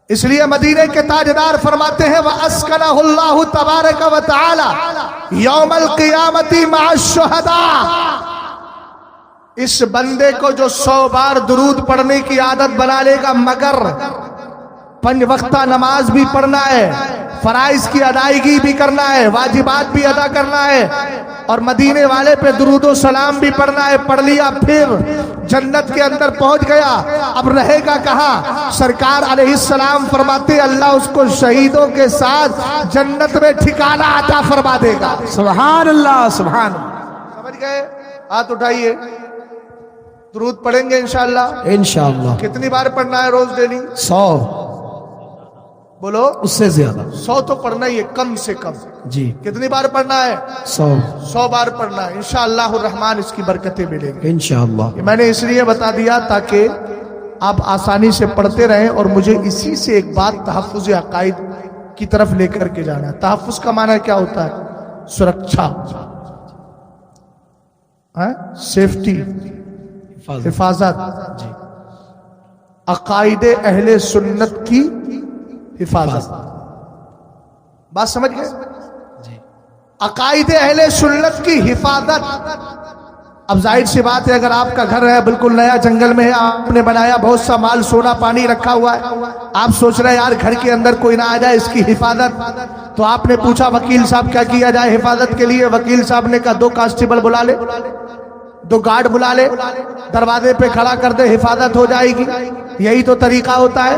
اس لیے مدینے کے تاجدار فرماتے ہیں وَأَسْكَنَهُ اللَّهُ تَبَارَكَ وَتَعَالَى يَوْمَ الْقِيَامَةِ مَعَ الشُّهَدَاءِ۔ اس بندے کو جو 100 بار درود پڑھنے کی عادت بنا لے گا، مگر 5 وقتہ نماز بھی پڑھنا ہے، فرائض کی ادائیگی بھی کرنا ہے، واجبات بھی ادا کرنا ہے، اور مدینے والے پہ درود و سلام بھی پڑھنا ہے، پڑھ لیا پھر جنت کے اندر پہنچ گیا۔ اب رہے گا کہاں؟ سرکار علیہ السلام فرماتے اللہ اس کو شہیدوں کے ساتھ جنت میں ٹھکانہ عطا فرما دے گا۔ سبحان اللہ سبحان اللہ۔ سمجھ گئے؟ ہاتھ اٹھائیے، درود پڑھیں گے انشاءاللہ۔ انشاءاللہ کتنی بار پڑھنا ہے روز ڈیلی؟ 100، بولو اس سے زیادہ 100 تو پڑھنا ہی ہے کم سے کم۔ جی، کتنی بار پڑھنا ہے؟ 100 بار پڑھنا ہے، انشاءاللہ الرحمن اس کی برکتیں ملیں گی۔ انشاءاللہ۔ یہ میں نے اس لیے بتا دیا تاکہ آپ آسانی سے پڑھتے رہیں، اور مجھے اسی سے ایک بات تحفظ عقائد کی طرف لے کر کے جانا ہے۔ تحفظ کا معنی کیا ہوتا ہے؟ سرکشا، سیفٹی، حفاظت، عقائد اہل سنت کی حفاظت۔ بات سمجھ گئے؟ عقائد اہل سنت کی حفاظت۔ اب ظاہر سی بات ہے اگر آپ کا گھر ہے بالکل نیا جنگل میں ہے، آپ نے بنایا، بہت سا مال سونا پانی رکھا ہوا ہے، آپ سوچ رہے ہیں یار گھر کے اندر کوئی نہ آ جائے اس کی حفاظت، تو آپ نے پوچھا وکیل صاحب کیا کیا جائے حفاظت کے لیے؟ وکیل صاحب نے کہا 2 کانسٹیبل بلا لے، 2 گارڈ بلا لے، دروازے پہ کھڑا کر دے، حفاظت ہو جائے گی۔ یہی تو طریقہ ہوتا ہے۔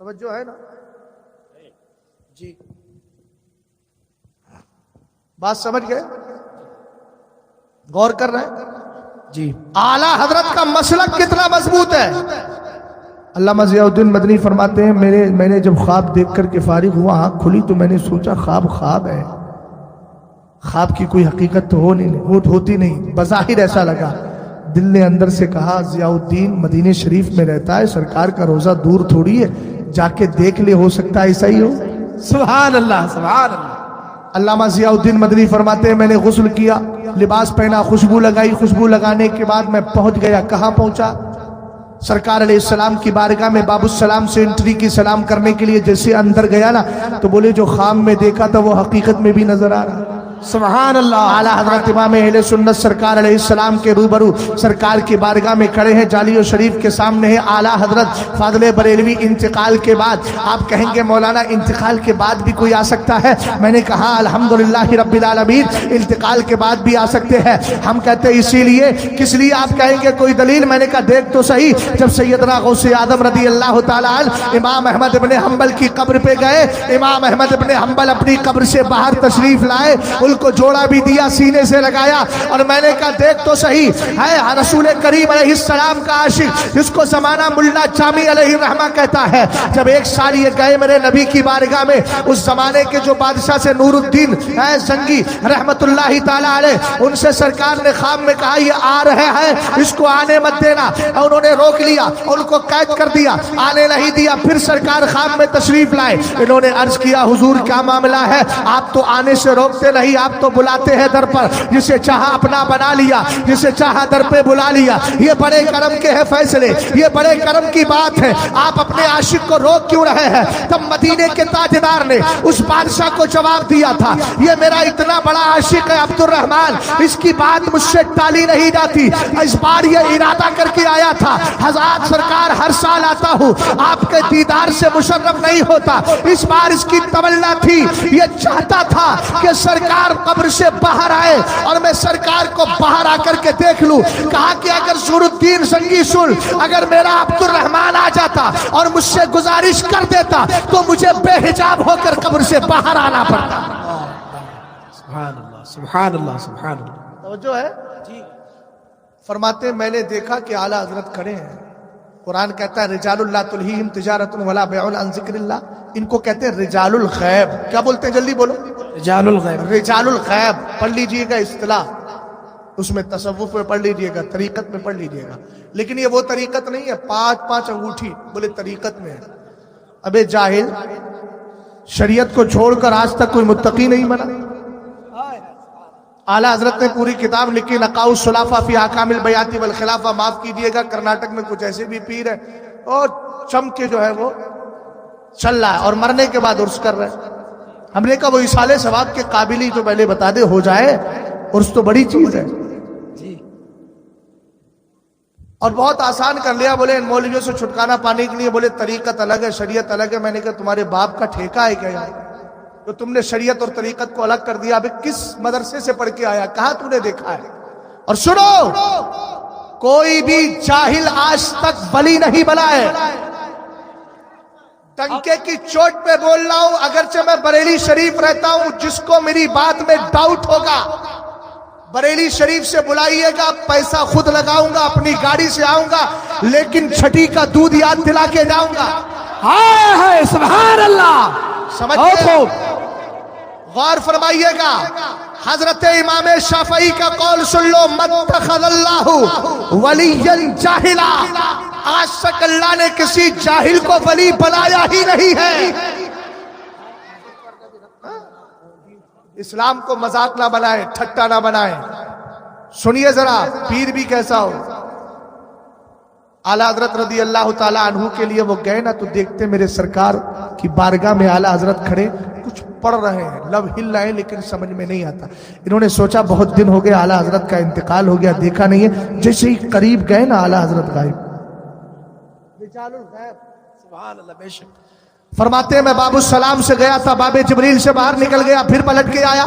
توجہ ہے نا جی؟ بات سمجھ گئے؟ غور کر رہے ہیں جی؟ اعلی حضرت کا مسلک کتنا مضبوط ہے. علامہ ضیاء الدین مدنی فرماتے ہیں میں نے جب خواب دیکھ کر کے فارغ ہوا، آنکھ کھلی تو میں نے سوچا خواب ہے، خواب کی کوئی حقیقت تو ہوتی نہیں، بظاہر ایسا لگا. دل نے اندر سے کہا ضیاء الدین مدینہ شریف میں رہتا ہے، سرکار کا روزہ دور تھوڑی ہے، جا کے دیکھ لے، ہو سکتا ہے ایسا ہی ہو. سبحان اللہ سبحان اللہ. علامہ ضیاء الدین مدنی فرماتے ہیں میں نے غسل کیا، لباس پہنا، خوشبو لگائی، خوشبو لگانے کے بعد میں پہنچ گیا. کہاں پہنچا؟ سرکار علیہ السلام کی بارگاہ میں. باب السلام سے انٹری کی، سلام کرنے کے لیے جیسے اندر گیا نا تو بولے جو خواب میں دیکھا تھا وہ حقیقت میں بھی نظر آ رہا. سبحان اللہ. اعلیٰ حضرت امام اہل سنت سرکار علیہ السلام کے روبرو سرکار کی بارگاہ میں کھڑے ہیں. جالی و شریف کے سامنے ہے اعلیٰ حضرت فاضل بریلوی. انتقال کے بعد آپ کہیں گے مولانا انتقال کے بعد بھی کوئی آ سکتا ہے؟ میں نے کہا الحمدللہ رب العالمین انتقال کے بعد بھی آ سکتے ہیں. ہم کہتے ہیں اسی لیے. کس لیے آپ کہیں گے کوئی دلیل؟ میں نے کہا دیکھ تو صحیح. جب سیدنا غوث اعظم رضی اللہ تعالیٰ عنہ امام احمد ابن حنبل کی قبر پہ گئے، امام احمد ابن حنبل اپنی قبر سے باہر تشریف لائے، ان کو جوڑا بھی دیا، سینے سے لگایا، اور میں نے کہا دیکھ تو صحیح ہے رسول کریم علیہ السلام کا عاشق جس کو زمانہ ملا جامی علیہ الرحمہ کہتا ہے. جب ایک سال یہ گئے میرے نبی کی بارگاہ میں، اس زمانے کے جو بادشاہ سے نور الدین زنگی رحمت اللہ تعالی علیہ، ان سے سرکار نے خواب میں کہا یہ آ رہے ہیں، اس کو آنے مت دینا. انہوں نے روک لیا، ان کو قید کر دیا، آنے نہیں دیا. پھر سرکار خواب میں تشریف لائے. انہوں نے عرض کیا حضور کیا معاملہ ہے؟ آپ تو آنے سے روکتے نہیں، آپ تو بلاتے ہیں در پر. جسے چاہا اپنا بنا لیا، جسے چاہا در پہ بلا لیا. یہ بڑے کرم کے ہیں فیصلے، یہ بڑے کرم کی بات ہے. آپ اپنے عاشق کو روک کیوں رہے ہیں؟ تب مدینے کے تاجدار نے اس بادشاہ کو جواب دیا تھا یہ میرا اتنا بڑا عاشق ہے عبد الرحمن، اس کی بات مجھ سے ٹالی نہیں جاتی. اس بار یہ ارادہ کر کے آیا تھا حضرات سرکار ہر سال آتا ہوں، آپ کے دیدار سے مشرف نہیں ہوتا. اس بار اس کی تمنا تھی، یہ چاہتا تھا کہ سرکار قبر سے باہر آئے اور میں سرکار کو باہر آ کر کے دیکھ لوں. کہا کہ اگر نور الدین زنگی سن، اگر میرا عبد الرحمن آ جاتا اور مجھ سے گزارش کر دیتا تو مجھے بے حجاب ہو کر قبر سے باہر آنا پڑتا. سبحان اللہ سبحان اللہ سبحان اللہ. توجہ ہے جی؟ فرماتے ہیں میں نے دیکھا کہ اعلیٰ حضرت کھڑے ہیں. قرآن کہتا ہے رجال لا تلہیہم تجارۃ ولا بیع عن ذکر اللہ. ان کو کہتے ہیں رجال الغیب. کیا بولتے ہیں جلدی بولو؟ رجال الغیب. رجال الغیب پڑھ لیجئے گا اصطلاح، اس میں تصوف میں پڑھ لیجئے گا، طریقت میں پڑھ لیجئے گا. لیکن یہ وہ طریقت نہیں ہے 5 انگوٹھی بولے طریقت میں ہے. ابے جاہل، شریعت کو چھوڑ کر آج تک کوئی متقی نہیں بنا. اعلیٰ حضرت نے پوری کتاب لکھی نقاء الصلافہ فی احکام البیعۃ والخلافہ. معاف کیجئے گا کرناٹک میں کچھ ایسے بھی پیر ہیں اور چم کے جو ہے وہ چل رہا ہے اور مرنے کے بعد عرس کر رہے ہیں. ہم نے کہا وہ اصالے ثواب کے قابل ہی تو پہلے بتا دے، ہو جائے عرس تو بڑی چیز ہے اور بہت آسان کر لیا. بولے ان مولویوں سے چھٹکارا پانے کے لیے بولے طریقت الگ ہے، شریعت الگ ہے. میں نے کہا تمہارے باپ کا ٹھیکہ ہے کیا یہاں تو تم نے شریعت اور طریقت کو الگ کر دیا؟ ابھی کس مدرسے سے پڑھ کے آیا؟ کہاں تو نے دیکھا ہے؟ اور سنو، کوئی بھی جاہل آج تک ولی نہیں بنا ہے. ٹنکے کی چوٹ پہ بول رہا ہوں، اگرچہ میں بریلی شریف رہتا ہوں، جس کو میری بات میں ڈاؤٹ ہوگا بریلی شریف سے بلائیے گا، پیسہ خود لگاؤں گا، اپنی گاڑی سے آؤں گا، لیکن چھٹی کا دودھ یاد دلا کے جاؤں گا. ہائے ہائے سبحان اللہ. سمجھے؟ غور فرمائیے گا. حضرت امام شافعی کا قول سن لو، متخذ اللہ ولیًا جاہلا. آج تک اللہ نے کسی جاہل کو ولی بنایا ہی نہیں ہے. اسلام کو مذاق نہ بنائے، ٹھٹا نہ بنائے. سنیے ذرا پیر بھی کیسا ہو. اعلیٰ حضرت رضی اللہ تعالیٰ عنہ کے لیے وہ گئے نا تو دیکھتے میرے سرکار کی بارگاہ میں اعلیٰ حضرت کھڑے کچھ پڑھ رہے ہیں، لب ہل رہے ہیں لیکن سمجھ میں نہیں آتا. انہوں نے سوچا بہت دن ہو گئے اعلیٰ حضرت کا انتقال ہو گیا، دیکھا نہیں ہے. جیسے ہی قریب گئے نا اعلیٰ حضرت غائب. سبحان اللہ. بے شک. فرماتے ہیں میں باب السلام سے گیا تھا، باب جبریل سے باہر نکل گیا، پھر پلٹ کے آیا.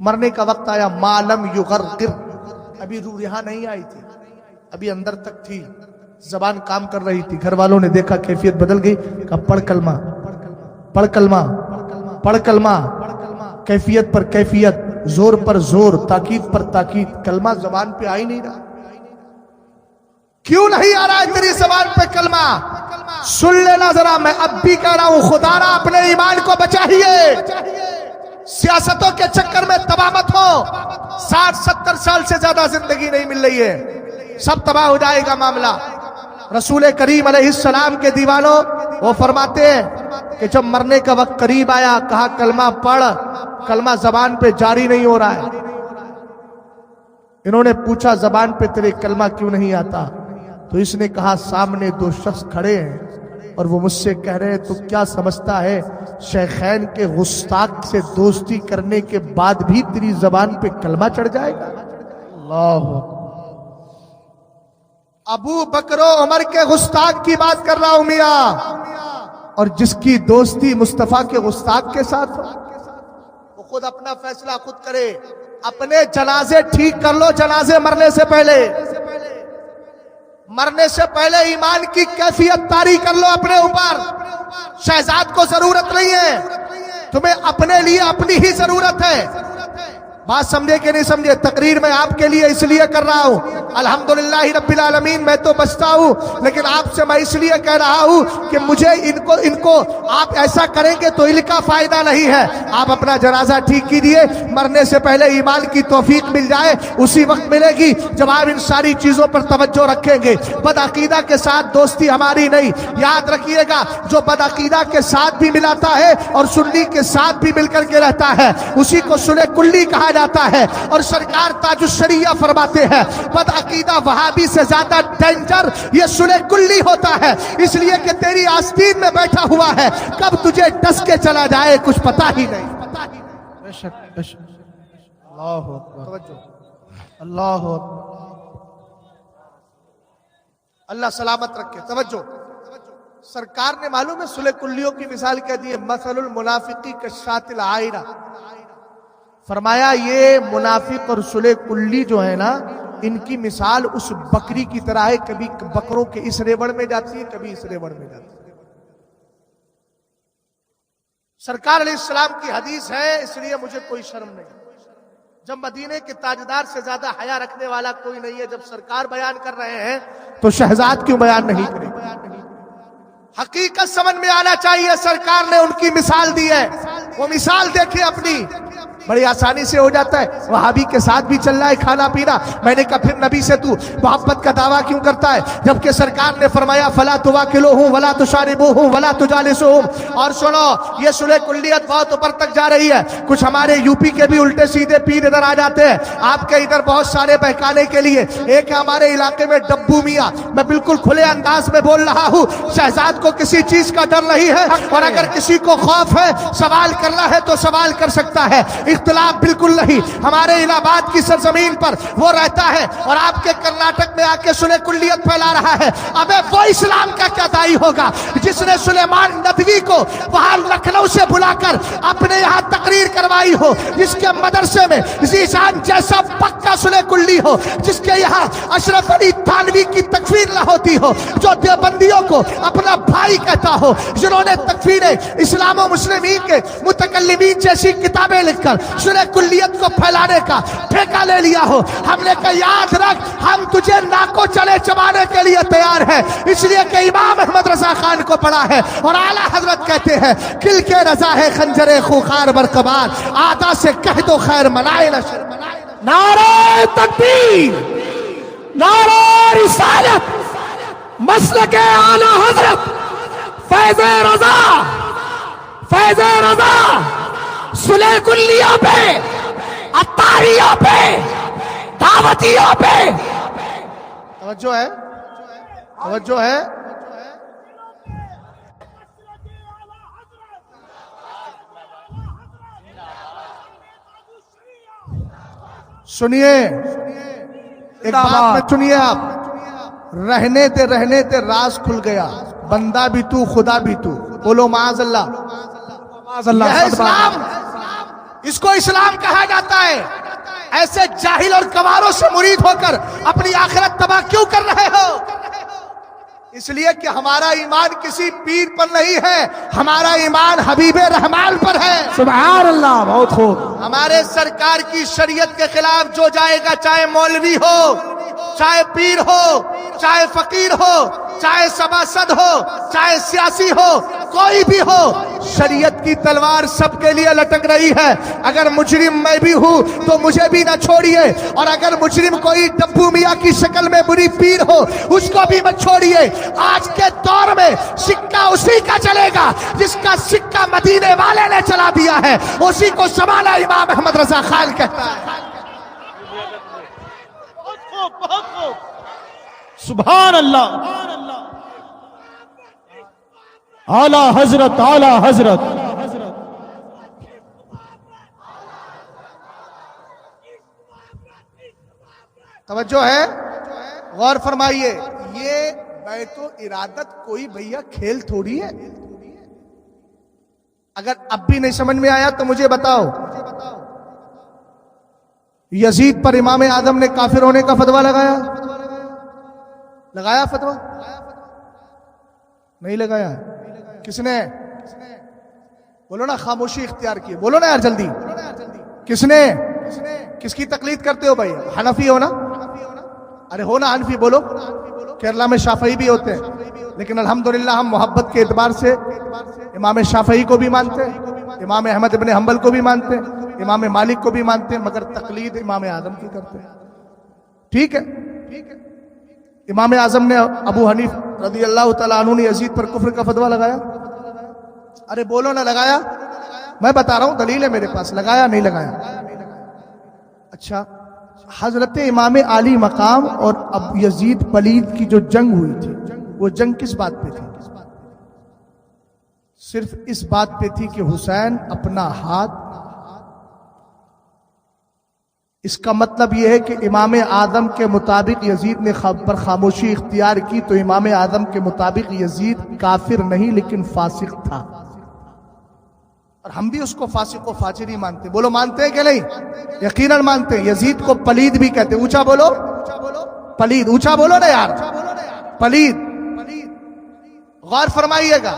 مرنے کا وقت آیا، مالم یغرغر، ابھی روح یہاں نہیں آئی تھی، ابھی اندر تک تھی، زبان کام کر رہی تھی۔ گھر والوں نے دیکھا کیفیت بدل گئی، کہا پڑھ کلمہ، پڑھ کلمہ، پڑھ کلمہ، کیفیت پر کیفیت، زور پر زور، تاکید پر تاکید، کلمہ زبان پہ آ ہی نہیں رہا۔ کیوں نہیں آ رہا ہے تیری زبان پہ کلمہ؟ سن لینا ذرا، میں اب بھی کہہ رہا ہوں، خدا را اپنے ایمان کو بچائیے، سیاستوں کے چکر میں تباہ مت ہو۔ 60-70 سال سے زیادہ زندگی نہیں مل رہی ہے، سب تباہ ہو جائے گا معاملہ۔ رسول کریم علیہ السلام کے دیوانوں، وہ فرماتے ہیں کہ جب مرنے کا وقت قریب آیا، کہا کلمہ پڑھ، کلمہ زبان پہ جاری نہیں ہو رہا ہے۔ انہوں نے پوچھا زبان پہ تیرے کلمہ کیوں نہیں آتا؟ تو اس نے کہا سامنے 2 شخص کھڑے ہیں اور وہ مجھ سے کہہ رہے ہیں تو کیا سمجھتا ہے شیخین کے گستاخ سے دوستی کرنے کے بعد بھی تیری زبان پہ کلمہ چڑھ جائے گا؟ اللہ ابو بکر و عمر کے گستاخ کی بات کر رہا ہوں میاں، اور جس کی دوستی مصطفیٰ کے گستاخ کے ساتھ ہو، وہ خود اپنا فیصلہ خود کرے۔ اپنے جنازے ٹھیک کر لو، جنازے مرنے سے پہلے، مرنے سے پہلے ایمان کی کیفیت طاری کر لو اپنے اوپر۔ شہزاد کو ضرورت نہیں ہے، تمہیں اپنے لیے اپنی ہی ضرورت ہے۔ بات سمجھے کہ نہیں سمجھے؟ تقریر میں آپ کے لیے اس لیے کر رہا ہوں، الحمدللہ رب العالمین، میں تو بچتا ہوں، لیکن آپ سے میں اس لیے کہہ رہا ہوں کہ مجھے ان کو آپ ایسا کریں گے تو ان کا فائدہ نہیں ہے۔ آپ اپنا جنازہ ٹھیک کیجئے، مرنے سے پہلے ایمان کی توفیق مل جائے، اسی وقت ملے گی جب آپ ان ساری چیزوں پر توجہ رکھیں گے۔ بدعقیدہ کے ساتھ دوستی ہماری نہیں، یاد رکھیے گا، جو بدعقیدہ کے ساتھ بھی ملاتا ہے اور سنی کے ساتھ بھی مل کر کے رہتا ہے، اسی کو صلح کلی کہا جاتا ہے۔ اور سرکار تاج الشریعہ فرماتے ہیں بدعقیدہ وہابی سے زیادہ ڈینجر یہ صلح کلی ہوتا ہے، اس لیے کہ تیری آستین میں بیٹھا ہوا ہے، کب تجھے ڈس کے چلا جائے کچھ پتا ہی نہیں۔ بے شک بے شک، اللہ اکبر، اللہ اکبر، اللہ سلامت رکھے، توجہ۔ سرکار نے معلوم ہے صلح کلیوں کی مثال کہہ دی ہے، مثل المنافقی کالشاة العائرہ، فرمایا یہ منافق اور صلح کلی جو ہے نا، ان کی مثال اس بکری کی طرح ہے، کبھی بکروں کے اس ریوڑ میں جاتی ہے، کبھی اس ریوڑ میں جاتی ہے۔ سرکار علیہ السلام کی حدیث ہے، اس لیے مجھے کوئی شرم نہیں۔ جب مدینے کے تاجدار سے زیادہ حیا رکھنے والا کوئی نہیں ہے، جب سرکار بیان کر رہے ہیں تو شہزاد کیوں بیان نہیں کرے؟ حقیقت سمجھ میں آنا چاہیے۔ سرکار نے ان کی مثال دی ہے، وہ مثال دیکھیں اپنی، بڑی آسانی سے ہو جاتا ہے۔ وہابی کے ساتھ بھی چل رہا ہے کھانا پینا، میں نے کہا پھر نبی سے تو محبت کا دعویٰ کیوں کرتا ہے، جبکہ سرکار نے فرمایا فلا تواکلوہم ولا تشاربوہم ولا تجالسوہم۔ اور سنو، یہ صلح کلیت بہت اوپر تک جا رہی ہے، کچھ ہمارے یوپی کے بھی الٹے سیدھے پیر ادھر آ جاتے ہیں آپ کے ادھر بہت سارے بہکانے کے لیے۔ ایک ہے ہمارے علاقے میں ڈبو میاں، میں بالکل کھلے انداز میں بول رہا ہوں، شہزاد کو کسی چیز کا ڈر نہیں ہے، اور اگر کسی کو خوف ہے سوال کرنا ہے تو سوال کر سکتا ہے، اختلاف بالکل نہیں۔ ہمارے الہ آباد کی سرزمین پر وہ رہتا ہے اور آپ کے کرناٹک میں آ کے صلح کلیت پھیلا رہا ہے۔ ابے وہ اسلام کا کیا داعی ہوگا جس نے سلیمان ندوی کو وہاں لکھنؤ سے بلا کر اپنے یہاں تقریر کروائی ہو، جس کے مدرسے میں ذیشان جیسا پکا صلح کلی ہو، جس کے یہاں اشرف علی تھانوی کی تکفیر نہ ہوتی ہو، جو دیوبندیوں کو اپنا بھائی کہتا ہو، جنہوں نے تکفیر اسلام و مسلمین کے متکلمین جیسی کتابیں لکھ کر صلح کلیت کو پھیلانے کا ٹھیکہ لے لیا ہو۔ ہم نے کہا یاد رکھ، ہم تجھے ناکو چلے چبانے کے لیے تیار ہیں، اس لیے کہ امام احمد رضا خان کو پڑھا ہے اور اعلیٰ حضرت کہتے ہیں کل کے رضا ہے خنجر خوخار برقبار، آدھا سے کہہ دو خیر منائے نہ شر منائے۔ نعرہ تکبیر، نعرہ رسالت، مسلک اعلیٰ حضرت فیض رضا، فیض رضا، صلح کلیہ پہ، عطاریہ پہ، دعوتیہ پہ توجہ ہے، توجہ ہے۔ سنیے ایک بات میں سنیے، آپ رہنے تے راز کھل گیا، بندہ بھی تو خدا بھی تو، بولو معاذ اللہ۔ یہ ہے اسلام، اس کو اسلام کہا جاتا ہے. ایسے جاہل اور گواروں سے مرید ہو کر اپنی آخرت تباہ کیوں کر رہے ہو؟ اس لیے کہ ہمارا ایمان کسی پیر پر نہیں ہے، ہمارا ایمان حبیب رحمان پر ہے. سبحان اللہ، بہت خوب. ہمارے سرکار کی شریعت کے خلاف جو جائے گا، چاہے مولوی ہو، چاہے پیر ہو، چاہے فقیر ہو، چاہے سباسد ہو، چاہے سیاسی ہو، کوئی بھی ہو، شریعت کی تلوار سب کے لیے لٹک رہی ہے. اگر مجرم میں بھی ہوں تو مجھے بھی نہ چھوڑیے، اور اگر مجرم کوئی ڈبو میاں کی شکل میں بری پیر ہو اس کو بھی مت چھوڑیے. آج کے دور میں سکہ اسی کا چلے گا جس کا سکہ مدینے والے نے چلا دیا ہے، اسی کو سمانا امام احمد رضا خان کہتا ہے. سبحان اللہ. اعلی حضرت، اعلی حضرت. توجہ ہے، غور فرمائیے. یہ بیت و ارادت کوئی بھیا کھیل تھوڑی ہے. اگر اب بھی نہیں سمجھ میں آیا تو مجھے بتاؤ. یزید پر امام اعظم نے کافر ہونے کا فتویٰ لگایا فتویٰ؟ نہیں لگایا. کس نے؟ بولو نا. خاموشی اختیار کی. بولو نا یار جلدی. کس نے؟ کس کی تقلید کرتے ہو بھائی؟ حنفی ہو نا؟ ارے ہو نا حنفی. بولو. کیرلا میں شافعی بھی ہوتے ہیں، لیکن الحمدللہ ہم محبت کے اعتبار سے امام شافعی کو بھی مانتے ہیں، امام احمد ابن حنبل کو بھی مانتے ہیں، امام مالک کو بھی مانتے ہیں، مگر تقلید امام اعظم کی کرتے ہیں. ٹھیک ہے. امام اعظم نے ابو حنیف رضی اللہ تعالیٰ عنہ نے یزید پر کفر کا فتویٰ لگایا؟ ارے بولو نہ. لگایا؟ میں بتا رہا ہوں، دلیل ہے میرے پاس. لگایا نہیں لگایا؟ اچھا، حضرت امام علی مقام اور اب یزید پلید کی جو جنگ ہوئی تھی، وہ جنگ کس بات پہ تھی؟ صرف اس بات پہ تھی کہ حسین اپنا ہاتھ. اس کا مطلب یہ ہے کہ امام اعظم کے مطابق یزید نے پر خاموشی اختیار کی تو امام اعظم کے مطابق یزید کافر نہیں لیکن فاسق تھا، اور ہم بھی اس کو فاسق و فاجر ہی مانتے. بولو مانتے ہیں کہ نہیں؟ یقیناً مانتے ہیں. یزید کو پلید بھی کہتے. اونچا بولو. پلید. اونچا بولو نا یار. پلید. غور فرمائیے گا.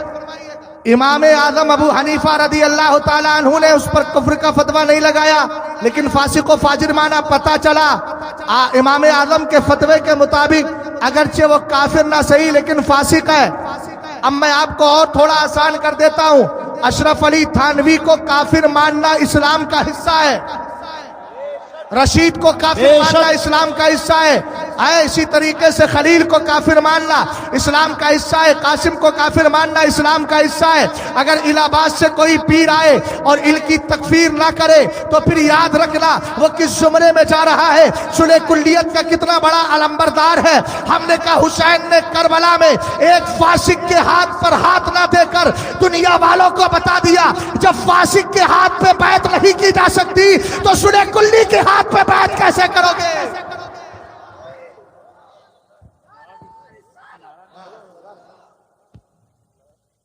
امام اعظم ابو حنیفہ رضی اللہ تعالیٰ عنہ نے اس پر کفر کا فتویٰ نہیں لگایا لیکن فاسق و فاجر مانا. پتا چلا امام اعظم کے فتوے کے مطابق اگرچہ وہ کافر نہ صحیح لیکن فاسق ہے. اب میں آپ کو اور تھوڑا آسان کر دیتا ہوں. اشرف علی تھانوی کو کافر ماننا اسلام کا حصہ ہے، رشید کو کافر ماننا اسلام کا حصہ ہے. اسی طریقے سے خلیل کو کافر ماننا اسلام کا حصہ ہے، قاسم کو کافر ماننا اسلام کا حصہ ہے. اگر الہ آباد سے کوئی پیر آئے اور ان کی تکفیر نہ کرے تو پھر یاد رکھنا وہ کس زمرے میں جا رہا ہے، صلح کلیت کا کتنا بڑا علمبردار ہے. ہم نے کہا حسین نے کربلا میں ایک فاسق کے ہاتھ پر ہاتھ نہ دے کر دنیا والوں کو بتا دیا جب فاسق کے ہاتھ پہ بیعت نہیں کی جا سکتی تو صلح کلی کے ہاتھ پہ بیعت کیسے کرو گے؟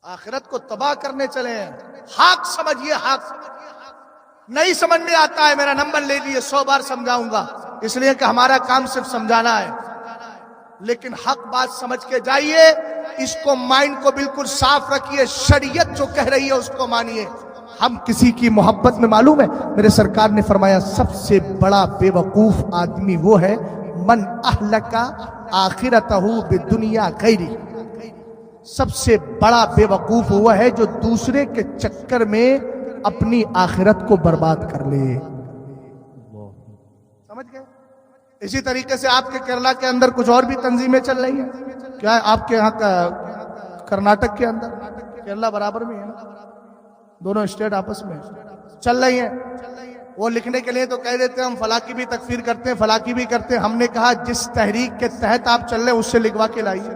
آخرت کو تباہ کرنے چلے ہیں. حق سمجھیے. حق نہیں سمجھ میں آتا ہے میرا نمبر لے لیے، 100 بار سمجھاؤں گا، اس لیے کہ ہمارا کام صرف سمجھانا ہے. لیکن حق بات سمجھ کے جائیے. اس کو مائنڈ کو بالکل صاف رکھیے. شریعت جو کہہ رہی ہے اس کو مانیے. ہم کسی کی محبت میں، معلوم ہے میرے سرکار نے فرمایا سب سے بڑا بے وقوف آدمی وہ ہے من اہلک آخرتہ بدنیا غیری. سب سے بڑا بے وقوف وہ ہے جو دوسرے کے چکر میں اپنی آخرت کو برباد کر لے. سمجھ گئے؟ اسی طریقے سے آپ کے کیرلا کے اندر کچھ اور بھی تنظیمیں چل رہی ہیں. کیا آپ کے یہاں کرناٹک کے اندر کیرلا برابر میں ہے نا، دونوں اسٹیٹ آپس میں چل رہی ہیں. وہ لکھنے کے لیے تو کہہ دیتے ہیں ہم فلاں کی بھی تکفیر کرتے ہیں، فلاں کی بھی کرتے ہیں. ہم نے کہا جس تحریک کے تحت آپ چل رہے ہیں اس سے لکھوا کے لائیے.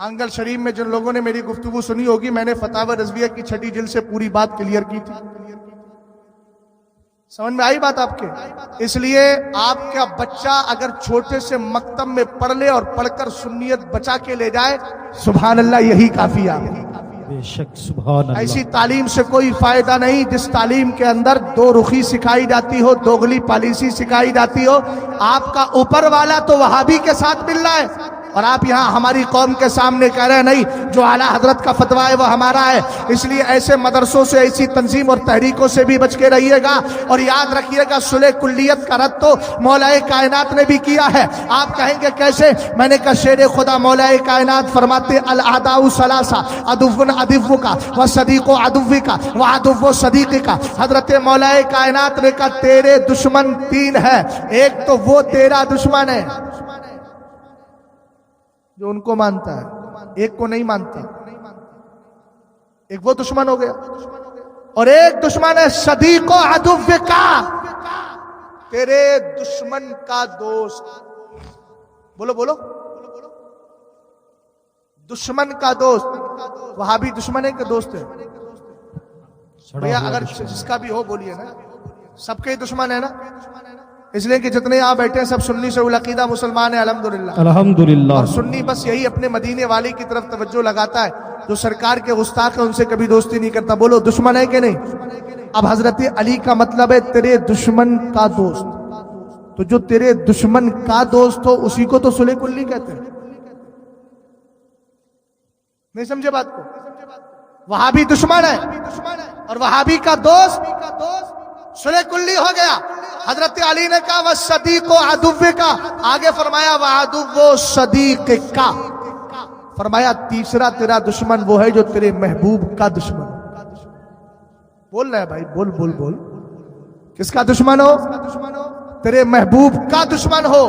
آنگل شریف میں جن لوگوں نے میری گفتگو سنی ہوگی، میں نے فتاوی رضویہ کی 6 جلد سے پوری بات کلیئر کی تھی. سمجھ میں آئی بات آپ کے؟ اس لیے آپ کا بچہ اگر چھوٹے سے مکتب میں پڑھ لے اور پڑھ کر سنیت بچا کے لے جائے، سبحان اللہ یہی کافی ہے. بے شک سبحان اللہ. ایسی تعلیم سے کوئی فائدہ نہیں جس تعلیم کے اندر دو رخی سکھائی جاتی ہو، دوغلی پالیسی سکھائی جاتی ہو. آپ کا اوپر والا تو وہابی کے ساتھ مل رہا ہے اور آپ یہاں ہماری قوم کے سامنے کہہ رہے ہیں نہیں، جو اعلیٰ حضرت کا فتویٰ ہے وہ ہمارا ہے. اس لیے ایسے مدرسوں سے، ایسی تنظیم اور تحریکوں سے بھی بچ کے رہیے گا. اور یاد رکھیے گا صلح کلیت کا رد تو مولا کائنات نے بھی کیا ہے. آپ کہیں گے کیسے؟ میں نے کہا شیر خدا مولا کائنات فرماتے الاعداء ثلاثہ عدو عدو کا و صدیق عدو کا و عدو صدیق کا. حضرت مولا کائنات نے کہا تیرے دشمن تین ہے، ایک تو وہ تیرا دشمن ہے جو ان کو مانتا ہے، ایک کو نہیں مانتا، ایک وہ دشمن ہو گیا. اور ایک دشمن ہے صدیق و عدو کا، تیرے دشمن کا دوست. بولو بولو، دشمن کا دوست. وہابی دشمن ہے کہ دوست ہے؟ بھیا اگر جس کا بھی ہو بولیے نا، سب کے دشمن ہے نا. اس لیے کہ جتنے یہاں بیٹھے ہیں سب سنی سے العقیدہ مسلمان ہیں الحمدللہ. الحمدللہ. اور سنی بس یہی اپنے مدینے والی کی طرف توجہ لگاتا ہے. جو سرکار کے گستاخ ہیں ان سے کبھی دوستی نہیں کرتا. بولو دشمن ہے کہ نہیں؟ اب حضرت علی کا مطلب ہے تیرے دشمن کا دوست. تو جو تیرے دشمن کا دوست ہو اسی کو تو صلح کلی کہتے ہیں. نہیں سمجھے بات کو؟ وہابی دشمن ہے اور وہابی کا دوست صلح کلی ہو گیا. حضرت علی نے کہا وَالصَّدِيقُ عَدُوِّكَ کا، آگے فرمایا وَعَدُوُّ صَدِيقِكَ، فرمایا تیسرا تیرا دشمن وہ ہے جو تیرے محبوب کا دشمن. بول رہا ہے بھائی، بول بول بول. کس کا دشمن ہو؟ تیرے محبوب کا دشمن ہو.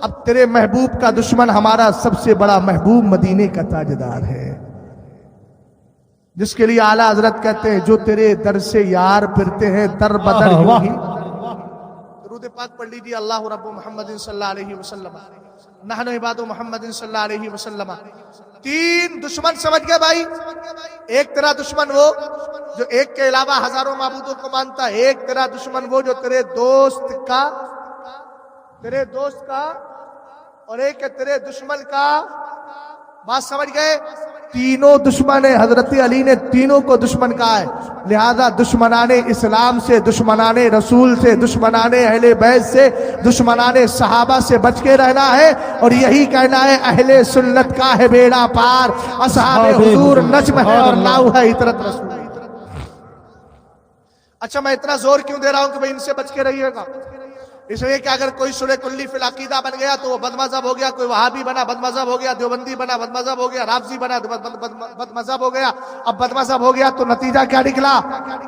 اب تیرے محبوب کا دشمن ہمارا سب سے بڑا محبوب مدینے کا تاجدار ہے، جس کے لیے اعلیٰ حضرت کہتے ہیں جو تیرے در سے یار پھرتے ہیں در بدر یوں ہی. درود پاک پڑھ لیجیے. اللہ رب محمد صلی اللہ علیہ وسلم نحن عباد محمد صلی اللہ علیہ وسلم. تین دشمن سمجھ گئے بھائی. ایک تیرا دشمن وہ جو ایک کے علاوہ ہزاروں معبودوں کو مانتا ہے. ایک تیرا دشمن وہ جو تیرے دوست کا اور ایک ہے تیرے دشمن کا. بات سمجھ گئے؟ تینوں دشمن ہیں. حضرت علی نے تینوں کو دشمن کہا ہے. لہذا دشمنان اسلام سے، دشمنان رسول سے، دشمنان اہل بیت سے، دشمنان صحابہ سے بچ کے رہنا ہے. اور یہی کہنا ہے اہل سنت کا ہے بیڑا پار، اصحاب حضور نجم ہے اور ناؤ ہے عطرت رسول. اچھا میں اتنا زور کیوں دے رہا ہوں کہ بھئی ان سے بچ کے رہیے گا؟ اس لیے کہ اگر کوئی صلح کلی فی العقیدہ بن گیا تو وہ بد مذہب ہو گیا. کوئی وہابی بنا بد مذہب ہو گیا، دیوبندی بنا بد مذہب ہو گیا، رافضی بنا بد مذہب ہو گیا. اب بد مذہب ہو گیا تو نتیجہ کیا نکلا؟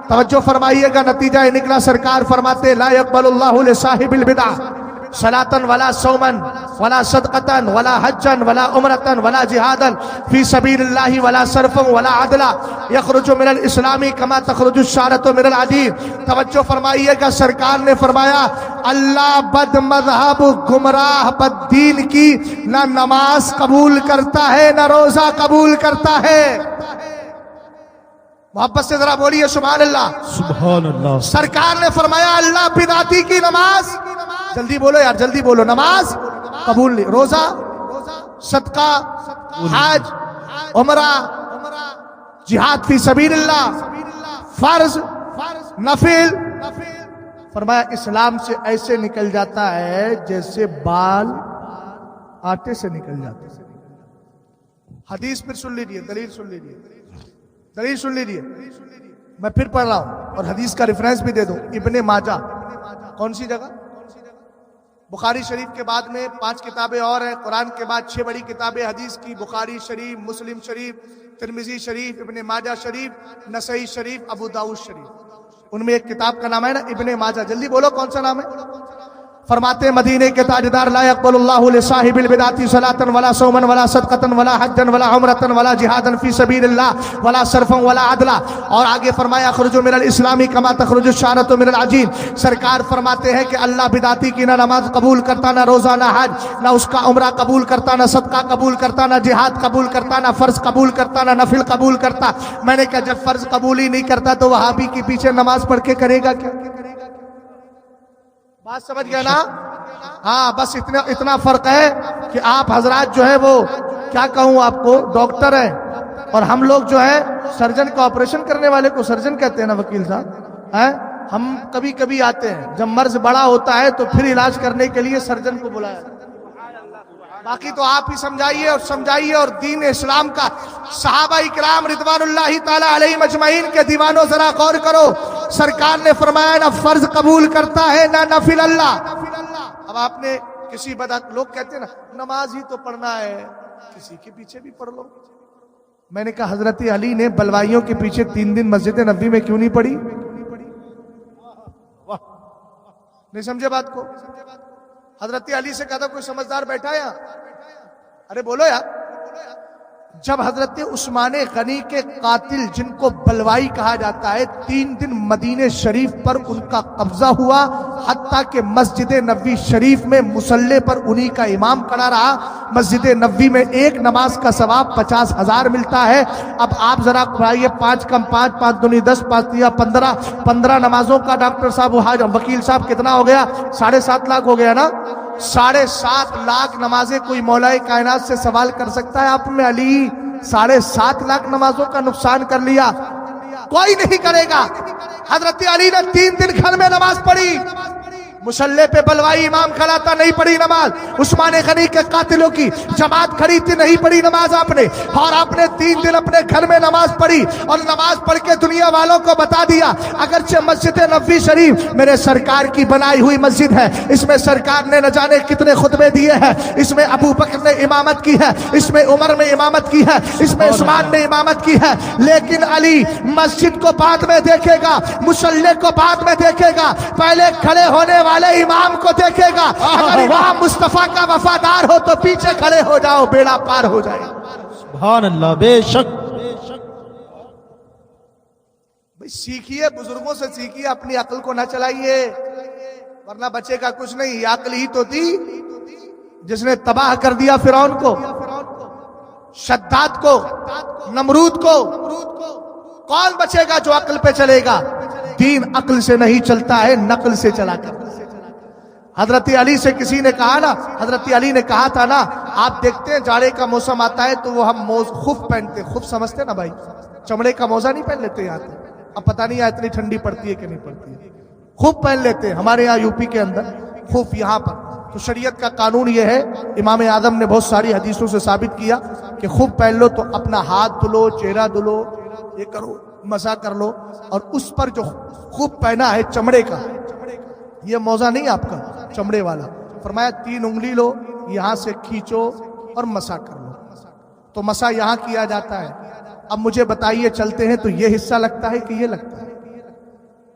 توجہ فرمائیے گا. نتیجہ یہ نکلا، سرکار فرماتے لا يقبل اللہ لصاحب البدع صلاة ولا صوما ولا صدقة ولا حجا ولا عمرة ولا جہادا فی سبیل اللہ ولا صرفا ولا عدلا یخرج من الاسلام کما تخرج الشعرة من العجین. توجہ فرمائیے گا. سرکار نے فرمایا اللہ بد مذہب، گمراہ، بد دین کی نہ نماز قبول کرتا ہے نہ روزہ قبول کرتا ہے. محبت سے ذرا بولیے سبحان اللہ. سبحان اللہ. سرکار نے فرمایا اللہ بدعتی کی نماز، جلدی بولو یار جلدی بولو، نماز قبول نہیں، روزہ، صدقہ، حج، عمرہ، جہاد فی سبیل اللہ، فرض، نفل. فرمایا اسلام سے ایسے نکل جاتا ہے جیسے بال آٹے سے نکل جاتے ہیں. حدیث پھر سن لیجیے، دلیل سن لیجیے، دلیل سن لیجیے. میں پھر پڑھ رہا ہوں اور حدیث کا ریفرنس بھی دے دوں. ابن ماجہ کون سی جگہ؟ بخاری شریف کے بعد میں 5 کتابیں اور ہیں. قرآن کے بعد 6 بڑی کتابیں حدیث کی: بخاری شریف، مسلم شریف، ترمذی شریف، ابن ماجہ شریف، نسائی شریف، ابو داؤد شریف. ان میں ایک کتاب کا نام ہے نا ابن ماجہ. جلدی بولو کون سا نام ہے؟ فرماتے مدینے کے تاجدار لا يقبل اللہ لصاحب البدعۃ صلاۃ ولا صوما ولا صدقۃ ولا حجا ولا عمرۃ ولا جہادا فی سبیل اللہ ولا صرفا ولا عدلا. اور آگے فرمایا اخرج من الاسلام کما تخرج الشعرۃ من العجین. سرکار فرماتے ہیں کہ اللہ بدعتی کی نہ نماز قبول کرتا، نہ روزہ، نہ حج، نہ اس کا عمرہ قبول کرتا، نہ صدقہ قبول کرتا، نہ جہاد قبول کرتا، نہ فرض قبول کرتا، نہ نفل قبول کرتا. میں نے کہا جب فرض قبول ہی نہیں کرتا تو وہابی کے پیچھے نماز پڑھ کے کرے گا کیا؟ بات سمجھ گیا نا؟ ہاں بس اتنا فرق ہے کہ آپ حضرات جو ہے وہ کیا کہوں آپ کو، ڈاکٹر ہیں اور ہم لوگ جو ہے سرجن کا آپریشن کرنے والے کو سرجن کہتے ہیں نا وکیل صاحب ہیں. ہم کبھی کبھی آتے ہیں جب مرض بڑا ہوتا ہے تو پھر علاج کرنے کے لیے سرجن کو بلایا. باقی تو آپ ہی سمجھائیے اور دین اسلام کا صحابہ اکرام رضوان اللہ تعالی علیہم اجمعین کے دیوانوں ذرا غور کرو. سرکار نے فرمایا نہ فرض قبول کرتا ہے نہ نفل اللہ. اب آپ نے کسی لوگ کہتے ہیں نا نماز ہی تو پڑھنا ہے کسی کے پیچھے بھی پڑھ لو. میں نے کہا حضرت علی نے بلوائیوں کے پیچھے 3 دن مسجد نبوی میں کیوں نہیں پڑھی؟ نہیں سمجھے بات کو؟ حضرت علی سے کہا تھا کوئی سمجھدار بیٹھا ہے یہاں؟ ارے بولو یار. جب حضرت عثمان غنی کے قاتل جن کو بلوائی کہا جاتا ہے 3 دن مدینہ شریف پر ان کا قبضہ ہوا، حتیٰ کہ مسجد نبوی شریف میں مصلی پر انہی کا امام کھڑا رہا. مسجد نبوی میں ایک نماز کا ثواب 50,000 ملتا ہے. اب آپ ذرا پڑھائیے 5 کم 5 5 دونی 10 5 یا 15 نمازوں کا ڈاکٹر صاحب وکیل صاحب کتنا ہو گیا؟ 7.5 لاکھ ہو گیا نا. 7.5 لاکھ نمازیں کوئی مولا کائنات سے سوال کر سکتا ہے آپ میں علی 7.5 لاکھ نمازوں کا نقصان کر لیا؟ کوئی نہیں کرے گا. حضرت علی نے 3 دن گھر میں نماز پڑھی. مصلی پہ بلوائی امام کھڑا تھا نہیں پڑھی نماز. عثمان غنی کے قاتلوں کی جماعت کھڑی تھی نہیں پڑھی نماز آپ نے. اور آپ نے 3 دن اپنے گھر میں نماز پڑھی اور نماز پڑھ کے دنیا والوں کو بتا دیا اگرچہ مسجد نبوی شریف میرے سرکار کی بنائی ہوئی مسجد ہے، اس میں سرکار نے نہ جانے کتنے خطبے دیے ہیں، اس میں ابو بکر نے امامت کی ہے، اس میں عمر نے امامت کی ہے، اس میں عثمان نے امامت کی ہے، لیکن علی مسجد کو بعد میں دیکھے گا، مصلی کو بعد میں دیکھے گا، پہلے کھڑے ہونے والے امام کو دیکھے گا. اگر امام مصطفیٰ کا وفادار ہو تو پیچھے کھڑے ہو جاؤ، بیڑا پار ہو جائے. سبحان اللہ. بے شک بھئی سیکھیے، بزرگوں سے سیکھیے، اپنی عقل کو نہ چلائیے ورنہ بچے کا کچھ نہیں. یہ عقل ہی تو تھی جس نے تباہ کر دیا فرعون کو، شداد کو، نمرود کو. کون بچے گا جو عقل پہ چلے گا؟ دین عقل سے نہیں چلتا ہے، نقل سے چلا کر. حضرت علی سے کسی نے کہا نا، حضرت علی نے کہا تھا نا، آپ دیکھتے ہیں جاڑے کا موسم آتا ہے تو وہ ہم خف پہنتے، خف سمجھتے نا بھائی، چمڑے کا موزہ نہیں پہن لیتے یہاں. اب پتہ نہیں اتنی ٹھنڈی پڑتی ہے کہ نہیں پڑتی ہے، خف پہن لیتے ہیں. ہمارے یہاں یو پی کے اندر خف یہاں پر. تو شریعت کا قانون یہ ہے، امام اعظم نے بہت ساری حدیثوں سے ثابت کیا کہ خف پہن لو تو اپنا ہاتھ دھلو، چہرہ دھلو، یہ کرو، مسا کر لو. اور اس پر جو خف پہنا ہے چمڑے کا، یہ موزہ نہیں آپ کا، چمڑے والا، فرمایا 3 انگلی لو، یہاں سے کھینچو اور مسا کر لو. تو مسا یہاں کیا جاتا ہے. اب مجھے بتائیے چلتے ہیں تو یہ حصہ لگتا ہے کہ یہ لگتا ہے؟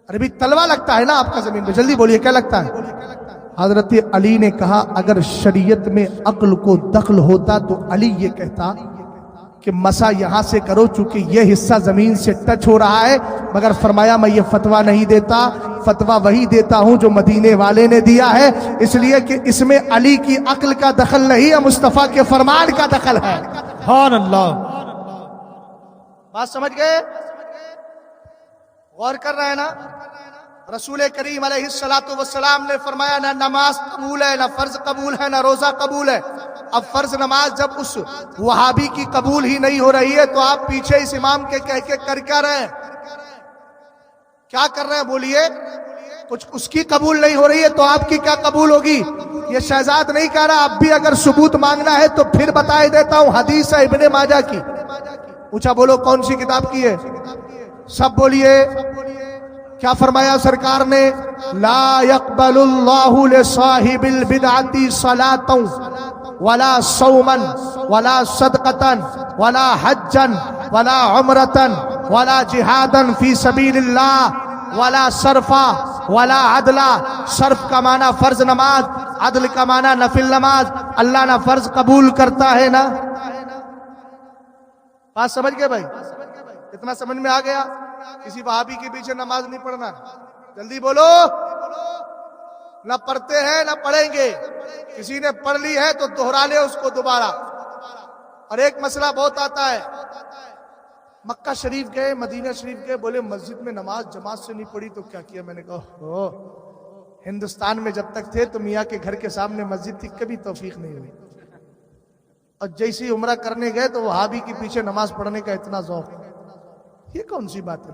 ارے بھی تلوا لگتا ہے نا آپ کا زمین پہ. جلدی بولیے کیا لگتا ہے؟ حضرت علی نے کہا اگر شریعت میں عقل کو دخل ہوتا تو علی یہ کہتا کہ مسا یہاں سے کرو چونکہ یہ حصہ زمین سے ٹچ ہو رہا ہے. مگر فرمایا میں یہ فتویٰ نہیں دیتا، فتویٰ وہی دیتا ہوں جو مدینے والے نے دیا ہے، اس لیے کہ اس میں علی کی عقل کا دخل نہیں ہے، مصطفیٰ کے فرمان کا دخل ہے. سبحان اللہ. بات سمجھ گئے؟ غور کر رہے ہیں نا؟ رسول کریم علیہ السلام نے فرمایا نہ نماز قبول ہے، نہ فرض قبول ہے، نہ روزہ قبول ہے. اب فرض نماز جب اس وہابی کی قبول ہی نہیں ہو رہی ہے تو آپ پیچھے اس امام کے کہہ کے کر کیا رہے ہیں؟ کیا کر رہے ہیں بولیے؟ کچھ اس کی قبول نہیں ہو رہی ہے تو آپ کی کیا قبول ہوگی؟ یہ شہزاد نہیں کہہ رہا، اب بھی اگر ثبوت مانگنا ہے تو پھر بتائے دیتا ہوں. حدیث ہے ابن ماجہ کی. اونچا بولو کون سی کتاب کی ہے؟ سب بولیے. کیا فرمایا سرکار نے؟ لا يقبل اللہ لصاحب البدعۃ صلاۃ ولا صوما ولا صدقۃ ولا حجا ولا عمرۃ ولا جہادا فی سبیل اللہ ولا صرفا ولا عدلا. صرف کا معنی فرض نماز، عدل کا معنی نفل نماز. اللہ نہ فرض قبول کرتا ہے نا. بات سمجھ گئے بھائی؟ اتنا سمجھ میں آ گیا؟ کسی وہابی کے پیچھے نماز نہیں پڑھنا. جلدی بولو. نہ پڑھتے ہیں نہ پڑھیں گے. کسی نے پڑھ لی ہے تو دہرا لے اس کو دوبارہ. اور ایک مسئلہ بہت آتا ہے، مکہ شریف گئے، مدینہ شریف گئے، بولے مسجد میں نماز جماعت سے نہیں پڑھی تو کیا کیا؟ میں نے کہا ہندوستان میں جب تک تھے تو میاں کے گھر کے سامنے مسجد تھی، کبھی توفیق نہیں ہوئی. اور جیسے ہی عمرہ کرنے گئے تو وہابی کے پیچھے نماز پڑھنے کا اتنا ذوق، یہ کون سی بات ہے؟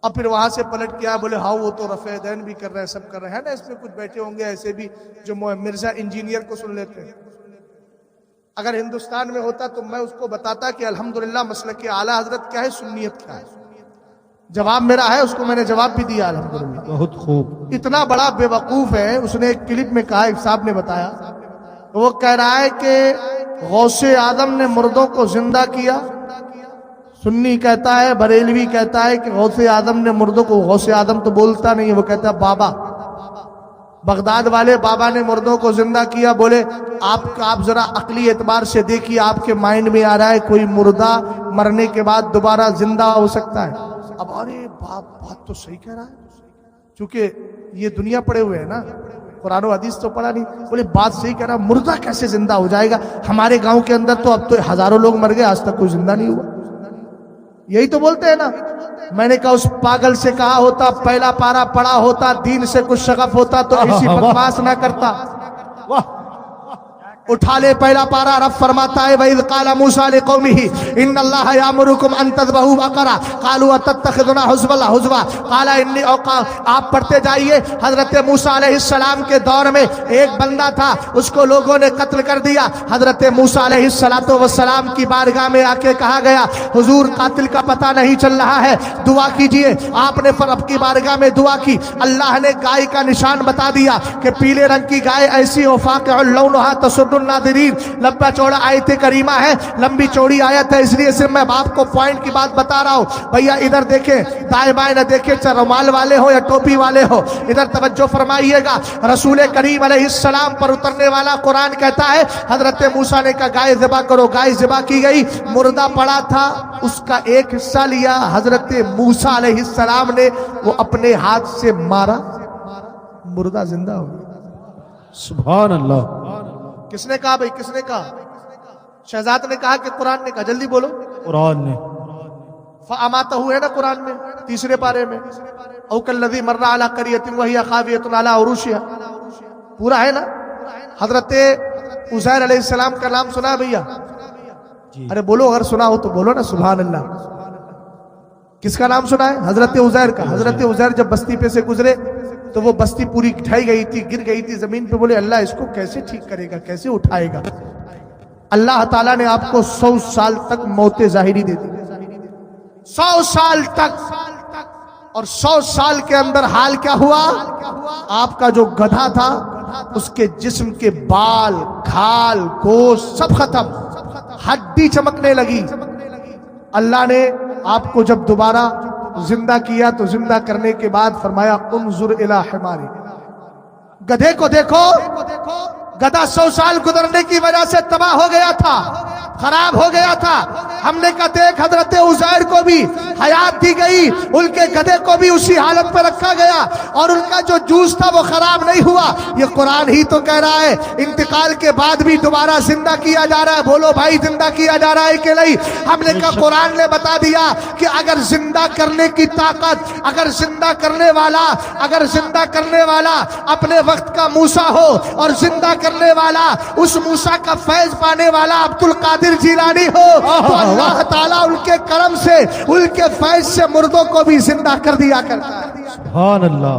اور پھر وہاں سے پلٹ کیا، بولے ہاں وہ تو رفع دین بھی کر رہے ہیں، سب کر رہے ہیں نا۔ اس میں کچھ بیٹھے ہوں گے ایسے بھی جو مرزا انجینئر کو سن لیتے ہیں۔ اگر ہندوستان میں ہوتا تو میں اس کو بتاتا کہ الحمدللہ مسلک اعلیٰ حضرت کیا ہے، سنیت کیا ہے۔ جواب میرا ہے، اس کو میں نے جواب بھی دیا الحمدللہ۔ بہت خوب۔ اتنا بڑا بے وقوف ہے، اس نے ایک کلپ میں کہا، ایک صاحب نے بتایا، وہ کہہ رہا ہے کہ غوث اعظم نے مردوں کو زندہ کیا۔ سنی کہتا ہے، بریلوی کہتا ہے کہ غوث اعظم نے مردوں کو، غوث اعظم تو بولتا نہیں ہے، وہ کہتا ہے بابا، بغداد والے بابا نے مردوں کو زندہ کیا۔ بولے آپ ذرا عقلی اعتبار سے دیکھیے، آپ کے مائنڈ میں آ رہا ہے کوئی مردہ مرنے کے بعد دوبارہ زندہ ہو سکتا ہے؟ اب ارے بات تو صحیح کہہ رہا ہے، چونکہ یہ دنیا پڑے ہوئے ہیں نا، قرآن و حدیث تو پڑھا نہیں۔ بولے بات صحیح کہہ رہا ہے، مردہ کیسے زندہ ہو جائے گا؟ ہمارے گاؤں کے اندر تو اب تو ہزاروں لوگ مر گئے، آج تک کوئی زندہ نہیں ہوا۔ یہی تو بولتے ہیں نا۔ میں نے کہا اس پاگل سے کہا ہوتا، پہلا پارا پڑا ہوتا، دین سے کچھ شغف ہوتا تو ایسی بکواس نہ کرتا۔ اٹھا لے پہلا پارا، رب فرماتا ہے وَإِذْ قَالَ مُوسَىٰ لِقَوْمِهِ إِنَّ اللَّهَ يَأْمُرُكُمْ أَن تَذْبَحُوا بَقَرَةً قَالُوا أَتَتَّخِذُنَا هُزُوًا قَالَ إِنِّي آپ پڑھتے جائیے۔ حضرت موسیٰ علیہ السلام کے دور میں ایک بندہ تھا، اس کو لوگوں نے قتل کر دیا۔ حضرت موسیٰ علیہ السلام کی بارگاہ میں آ کے کہا گیا، حضور قاتل کا پتہ نہیں چل رہا ہے، دعا کیجئے۔ آپ نے رب کی بارگاہ میں دعا کی، اللہ نے گائے کا نشان بتا دیا کہ پیلے رنگ کی گائے ایسی وفاقع لونها تسر الناظرین۔ لمبا چوڑا آیت کریمہ ہے، لمبی چوڑی آیت ہے، اس لیے صرف میں آپ کو پوائنٹ کی بات بتا رہا ہوں۔ بھیا ادھر دیکھیں، دائیں بائیں نہ دیکھیں، چاہے رومال والے ہو یا ٹوپی والے ہو، ادھر توجہ فرمائیے گا۔ رسول کریم علیہ السلام پر اترنے والا قرآن کہتا ہے، حضرت موسیٰ نے کہا گائے ذبح کرو، گائے ذبح کی گئی، مردہ پڑا تھا، اس کا ایک حصہ لیا حضرت موسیٰ علیہ السلام نے، وہ اپنے ہاتھ سے مارا، مردہ زندہ ہو گیا۔ سبحان اللہ۔ کس نے کہا بھائی، کس نے کہا؟ شہزاد نے کہا کہ قرآن نے کہا؟ جلدی بولو۔ قرآن نے۔ فَأَمَاتَهُ ہے نا قرآن میں، تیسرے پارے میں، او کالذی مر علی قریۃ وہی خاویۃ علی عروشها، پورا ہے نا۔ حضرت عزیر علیہ السلام کا نام سنا ہے بھیا؟ ارے بولو، اگر سنا ہو تو بولو نا سبحان اللہ۔ کس کا نام سنا ہے؟ حضرت عزیر کا۔ حضرت عزیر جب بستی پہ سے گزرے تو وہ بستی پوری ڈھائی گئی تھی، گر گئی تھی زمین پہ۔ بولے اللہ اس کو کیسے ٹھیک کرے گا، کیسے اٹھائے گا؟ اللہ تعالیٰ نے آپ کو 100 سال تک موت ظاہری دے دی، 100 سال تک۔ اور 100 سال کے اندر حال کیا ہوا؟ آپ کا جو گدھا تھا اس کے جسم کے بال، کھال، گوشت سب ختم، ہڈی چمکنے لگی۔ اللہ نے آپ کو جب دوبارہ زندہ کیا تو زندہ کرنے کے بعد فرمایا انظر الی حماری، گدھے کو دیکھو۔ گدھا 100 سال گزرنے کی وجہ سے تباہ ہو گیا تھا، خراب ہو گیا تھا۔ ہم نے کہا دیکھ حضرت عزیر کو بھی حیات دی گئی، ان کے گدھے کو بھی اسی حالت پہ رکھا گیا، اور ان کا جو جوس تھا وہ خراب نہیں ہوا۔ یہ قرآن ہی تو کہہ رہا ہے انتقال کے بعد بھی دوبارہ زندہ کیا جا رہا ہے۔ بولو بھائی، زندہ کیا جا رہا ہے کہ نہیں؟ ہم نے کہا قرآن نے بتا دیا کہ اگر زندہ کرنے کی طاقت، اگر زندہ کرنے والا اپنے وقت کا موسیٰ ہو، اور زندہ کرنے والا اس موسیٰ کا فیض پانے والا عبد القادر جیلانی ہو، تو اللہ تعالیٰ ان کے کرم سے، ان کے فیض سے مردوں کو بھی زندہ کر دیا کرتا ہے۔ سبحان اللہ۔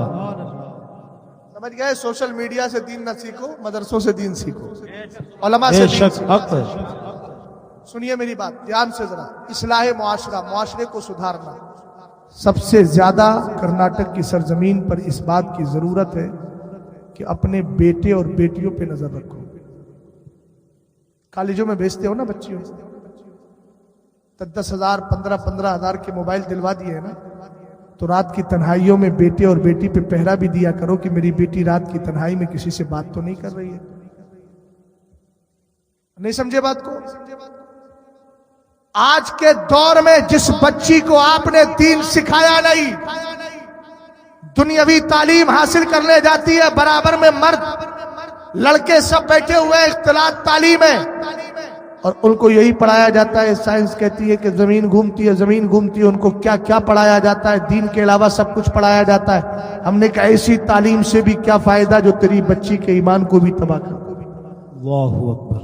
سمجھ گئے؟ سوشل میڈیا سے دین نہ سیکھو، مدرسوں سے دین سیکھو، علماء سے بے دین شک سیکھو۔ حق ہے۔ سنیے میری بات دھیان سے ذرا، اصلاح معاشرہ، معاشرے کو سدھارنا۔ سب سے زیادہ کرناٹک کی سرزمین پر اس بات کی ضرورت ہے کہ اپنے بیٹے اور بیٹیوں پہ نظر رکھو۔ کالجوں میں بھیجتے ہو نا بچیوں، 10,000 15,000 کے موبائل دلوا دیے ہیں نا، تو رات کی تنہائیوں میں بیٹے اور بیٹی پہ پہرا بھی دیا کرو کہ میری بیٹی رات کی تنہائی میں کسی سے بات تو نہیں کر رہی ہے۔ نہیں سمجھے بات کو؟ آج کے دور میں جس بچی کو آپ نے دین سکھایا نہیں، دنیاوی تعلیم حاصل کرنے جاتی ہے، برابر میں مرد لڑکے سب بیٹھے ہوئے، اختلاط تعلیم ہے، اور ان کو یہی پڑھایا جاتا ہے۔ سائنس کہتی ہے کہ زمین گھومتی ہے، زمین گھومتی ہے، ان کو کیا کیا پڑھایا جاتا ہے، دین کے علاوہ سب کچھ پڑھایا جاتا ہے۔ ہم نے کہا ایسی تعلیم سے بھی کیا فائدہ جو تیری بچی کے ایمان کو بھی تباہ کر۔ اللہ اکبر۔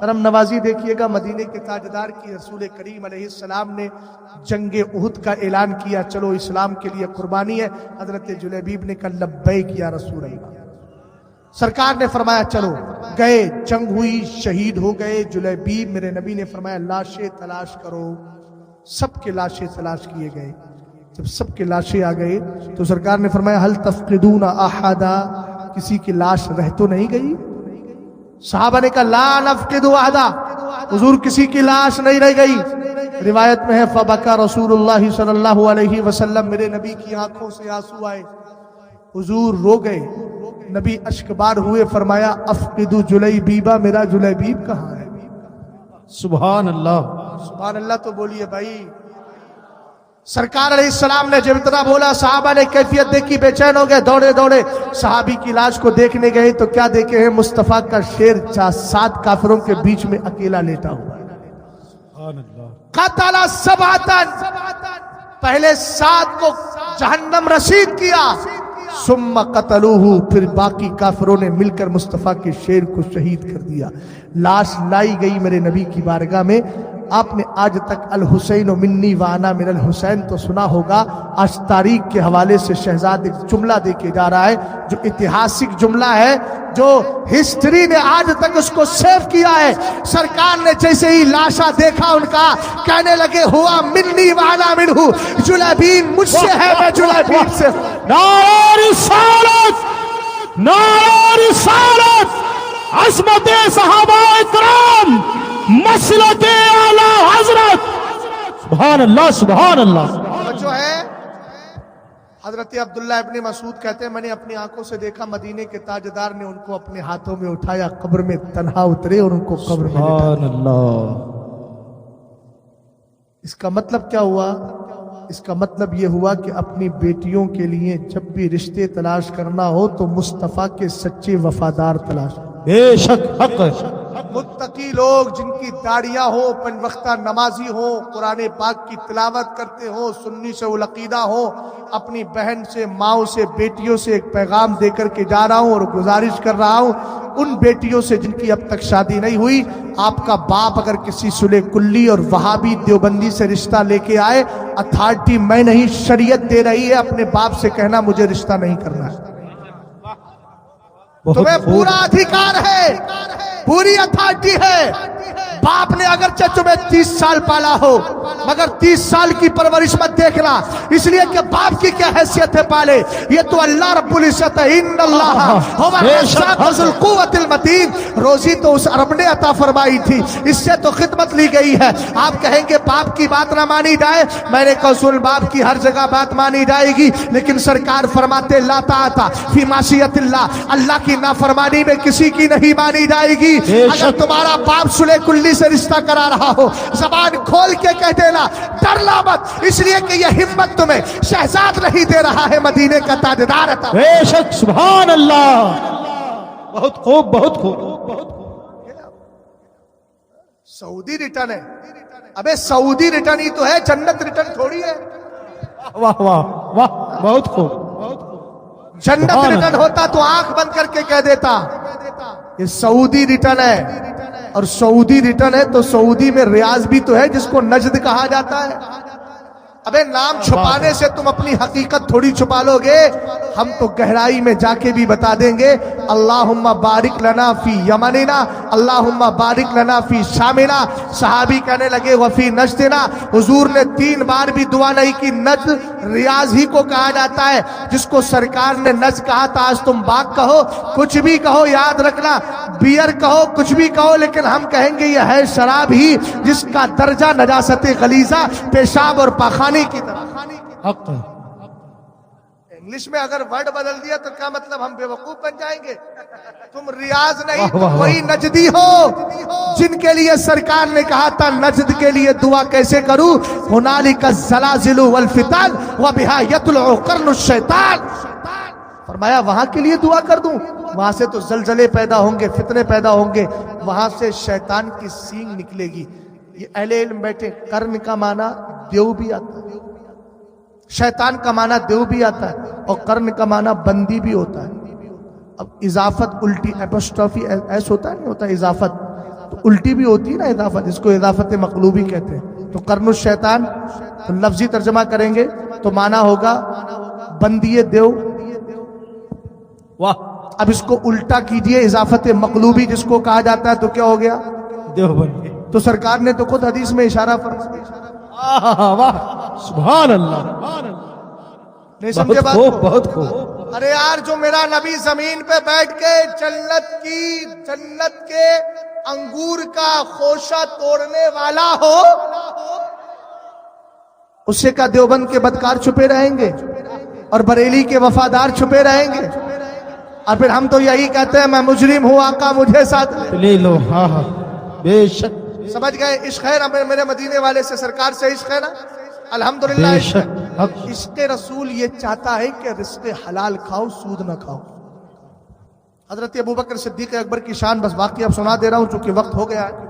کرم نوازی دیکھیے گا مدینے کے تاجدار کی رسول کریم علیہ السلام نے جنگ احد کا اعلان کیا، چلو اسلام کے لیے قربانی ہے، حضرت جلیبیب نے کہا لبیک یا رسول اللہ، سرکار نے فرمایا چلو، گئے، جنگ ہوئی، شہید ہو گئے جلیبیب، میرے نبی نے فرمایا لاشیں تلاش کرو، سب کے لاشیں تلاش کیے گئے، جب سب کے لاشیں آ گئے تو سرکار نے فرمایا حل تفقدون احدا، کسی کی لاش رہ تو نہیں گئی؟ صحابہ نے کہا لا نفقد احدا، حضور کسی کی لاش نہیں رہ گئی۔ روایت میں ہے فبکا رسول اللہ صلی اللہ علیہ وسلم، میرے نبی کی آنکھوں سے آنسو آئے، حضور رو گئے، نبی اشکبار ہوئے، فرمایا افقد جلیبیبا، میرا جلیبیب کہاں ہے؟ سبحان اللہ، سبحان اللہ تو بولیے بھائی۔ سرکار علیہ السلام نے جب اتنا بولا صحابہ نے کیفیت دیکھی، بے چین ہو گئے، دوڑے دوڑے صحابی کی لاش کو دیکھنے گئے تو کیا دیکھے ہیں؟ مصطفیٰ کا شیر 7 کافروں کے بیچ میں اکیلا لیٹا ہوا ہے۔ سبحان اللہ، قتل سبعتن، پہلے 7 کو جہنم رسید کیا، ثم قتلوہ، پھر باقی کافروں نے مل کر مصطفیٰ کے شیر کو شہید کر دیا۔ لاش لائی گئی میرے نبی کی بارگاہ میں۔ آپ نے آج تک الحسین منی وانا من الحسین تو سنا ہوگا، آج تاریخ کے حوالے سے شہزاد ایک جملہ دے کے جا رہا ہے جو اتہاسک جملہ ہے، جو ہسٹری نے آج تک اس کو سیو کیا ہے۔ سرکار نے جیسے ہی لاشا دیکھا ان کا، کہنے لگے ہوا منی وانا منہ، جلیبین مجھ سے ہے، میں جلیبین سے ہوں۔ نعرہ رسالت، نعرہ رسالت، عظمت صحابہ اکرام، مسلک اعلی حضرت، سبحان اللہ، سبحان اللہ۔ جو ہے حضرت عبداللہ ابن مسعود کہتے ہیں میں نے اپنی آنکھوں سے دیکھا مدینے کے تاجدار نے ان کو اپنے ہاتھوں میں اٹھایا، قبر میں تنہا اترے اور ان کو قبر میں لٹا۔ سبحان اللہ، اس کا مطلب کیا ہوا؟ اس کا مطلب یہ ہوا کہ اپنی بیٹیوں کے لیے جب بھی رشتے تلاش کرنا ہو تو مصطفیٰ کے سچے وفادار تلاش کرو۔ بے شک حق ہے، متقی لوگ جن کی داڑیاں ہو، پنج وقتہ نمازی ہو، قرآن پاک کی تلاوت کرتے ہو، سنی سے العقیدہ ہو، اپنی بہن سے، ماؤں سے، بیٹیوں سے ایک پیغام دے کر کے جا رہا ہوں اور گزارش کر رہا ہوں، ان بیٹیوں سے جن کی اب تک شادی نہیں ہوئی، آپ کا باپ اگر کسی صلح کلی اور وہابی دیوبندی سے رشتہ لے کے آئے، اتھارٹی میں نہیں، شریعت دے رہی ہے، اپنے باپ سے کہنا مجھے رشتہ نہیں کرنا ہے۔ تمہیں پورا ادھیکار ہے، پوری اتھارٹی ہے۔ باپ نے اگرچہ تمہیں 30 سال پالا ہو مگر 30 سال کی پرورش مت دیکھنا، اس لیے کہ باپ کی کیا حیثیت ہے پالے، یہ تو اللہ رب العزت ہے۔ ان اللہ هو الرزاق ذو القوۃ المتین، روزی تو اس رب نے عطا فرمائی تھی، اس سے تو خدمت لی گئی ہے۔ آپ کہیں گے باپ کی بات نہ مانی جائے، میں نے کہا سن، باپ کی ہر جگہ بات مانی جائے گی، لیکن سرکار فرماتے لا طاعت فی معصیت اللہ، اللہ کی نافرمانی میں کسی کی نہیں مانی جائے گی۔ اگر تمہارا باپ صلح کلی سے رشتہ کرا رہا ہو، زبان کھول کے کہہ دینا، ڈرنا مت، اس لیے کہ یہ ہمت تمہیں شہزاد نہیں دے رہا ہے، مدینے کا تاجدار عطا۔ بے شک، سبحان اللہ، بہت خوب، بہت خوب۔ سعودی ریٹرن ہے، ابے سعودی ریٹرن ہی تو ہے، جنت ریٹرن تھوڑی ہے۔ واہ واہ واہ، بہت خوب۔ جنت ریٹرن ہوتا تو آنکھ بند کر کے کہہ دیتا، یہ سعودی ریٹرن ہے، اور سعودی ریٹرن ہے تو سعودی میں ریاض بھی تو ہے جس کو نجد کہا جاتا ہے۔ ابے نام چھپانے سے تم اپنی حقیقت تھوڑی چھپا لو گے، ہم تو گہرائی میں جا کے بھی بتا دیں گے۔ اللہم بارک لنا فی یمننا، اللہم بارک لنا فی شامنا۔ صحابی کہنے لگے وفی نجدنا، حضور نے 3 بار بھی دعا نہیں کی۔ نجد ریاض ہی کو کہا جاتا ہے، جس کو سرکار نے نجد کہا تھا، آج تم باغ کہو، کچھ بھی کہو، یاد رکھنا، بیئر کہو، کچھ بھی کہو، لیکن ہم کہیں گے یہ ہے شراب ہی جس کا درجہ نجاست غلیظہ، پیشاب اور پاخانے کی طرح۔ حق ہے۔ انگلش میں اگر ورڈ بدل دیا تو کیا مطلب ہم بے وقوف بن جائیں گے؟ تم ریاض نہیں، تم وہی نجدی ہو جن کے لیے سرکار نے کہا تھا نجد کے لیے دعا کیسے کروں، ہنالک الزلازل والفتن وبہا یطلع قرن الشیطان۔ فرمایا وہاں کے لیے دعا کر دوں، وہاں سے تو زلزلے پیدا ہوں گے، فتنے پیدا ہوں گے، وہاں سے شیطان کی سینگ نکلے گی۔ یہ اہل علم بیٹھے، قرن کا معنی دیو بھی آتا ہے، شیطان کا معنی دیو بھی آتا ہے، اور قرن کا معنی بندی بھی ہوتا ہے۔ اب اضافت الٹی اپوسٹرافی ایس ہوتا ہے، نہیں ہوتا اضافت، تو الٹی بھی ہوتی ہے نا اضافت، جس کو اضافت مقلوبی کہتے ہیں. تو قرن الشیطان تو لفظی ترجمہ کریں گے تو معنی ہوگا بندی دیو. واہ اب اس کو الٹا کیجئے اضافت مقلوبی جس کو کہا جاتا ہے تو کیا ہو گیا؟ دیوبند. تو سرکار نے تو خود حدیث میں اشارہ فرمایا. واہ سبحان اللہ. نہیں سمجھے بہت بات خوب کو؟ بہت خوب. ارے یار جو میرا نبی زمین پہ بیٹھ کے جنت کے انگور کا خوشہ توڑنے والا ہو، اس سے کا دیوبند کے بدکار چھپے رہیں گے اور بریلی کے وفادار چھپے رہیں گے؟ اور پھر ہم تو یہی کہتے ہیں میں مجرم ہوں آقا مجھے ساتھ لے. لے لو. ہاں ہاں بے شک سمجھ گئے؟ عشق ہے نا میرے مدینے والے سے، سرکار سے عشق ہے نا. الحمدللہ بے عشق شک. ہے. عشق رسول یہ چاہتا ہے کہ رزق حلال کھاؤ، سود نہ کھاؤ. حضرت ابوبکر صدیق اکبر کی شان بس واقعی اب سنا دے رہا ہوں چونکہ وقت ہو گیا ہے.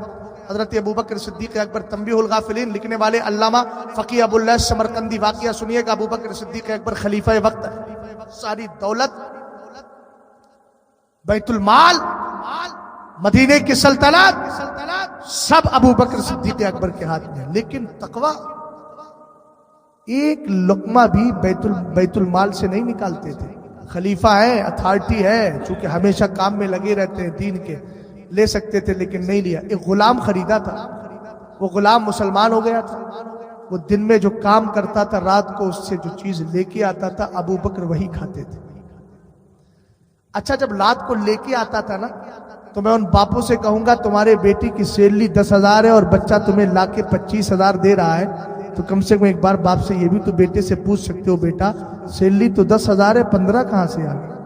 حضرت ابوبکر صدیق اکبر تنبیہ الغافلین لکھنے والے علامہ فقیہ ابو اللہ سمرقندی واقعہ سنیے گا. ابوبکر صدیق اکبر خلیفہ وقت ہے، ساری دولت، بیت المال، مدینے کی سلطنت سب ابوبکر صدیق اکبر کے ہاتھ میں. لیکن تقوی ایک لقمہ بھی بیت المال سے نہیں نکالتے تھے. خلیفہ ہے، اتھارٹی ہے، چونکہ ہمیشہ کام میں لگے رہتے ہیں دین کے، لے سکتے تھے لیکن نہیں لیا. ایک غلام خریدا تھا، وہ غلام مسلمان ہو گیا تھا. وہ دن میں جو کام کرتا تھا رات کو اس سے جو چیز لے کے آتا تھا ابوبکر وہی کھاتے تھے. اچھا جب رات کو لے کے آتا تھا نا تو میں ان باپوں سے کہوں گا تمہارے بیٹی کی سیلری 10,000 ہے اور بچہ تمہیں لا کے 25,000 دے رہا ہے تو کم سے کم ایک بار باپ سے یہ بھی تو بیٹے سے پوچھ سکتے ہو بیٹا سیلری تو 10,000 ہے 15 کہاں سے آ گئی؟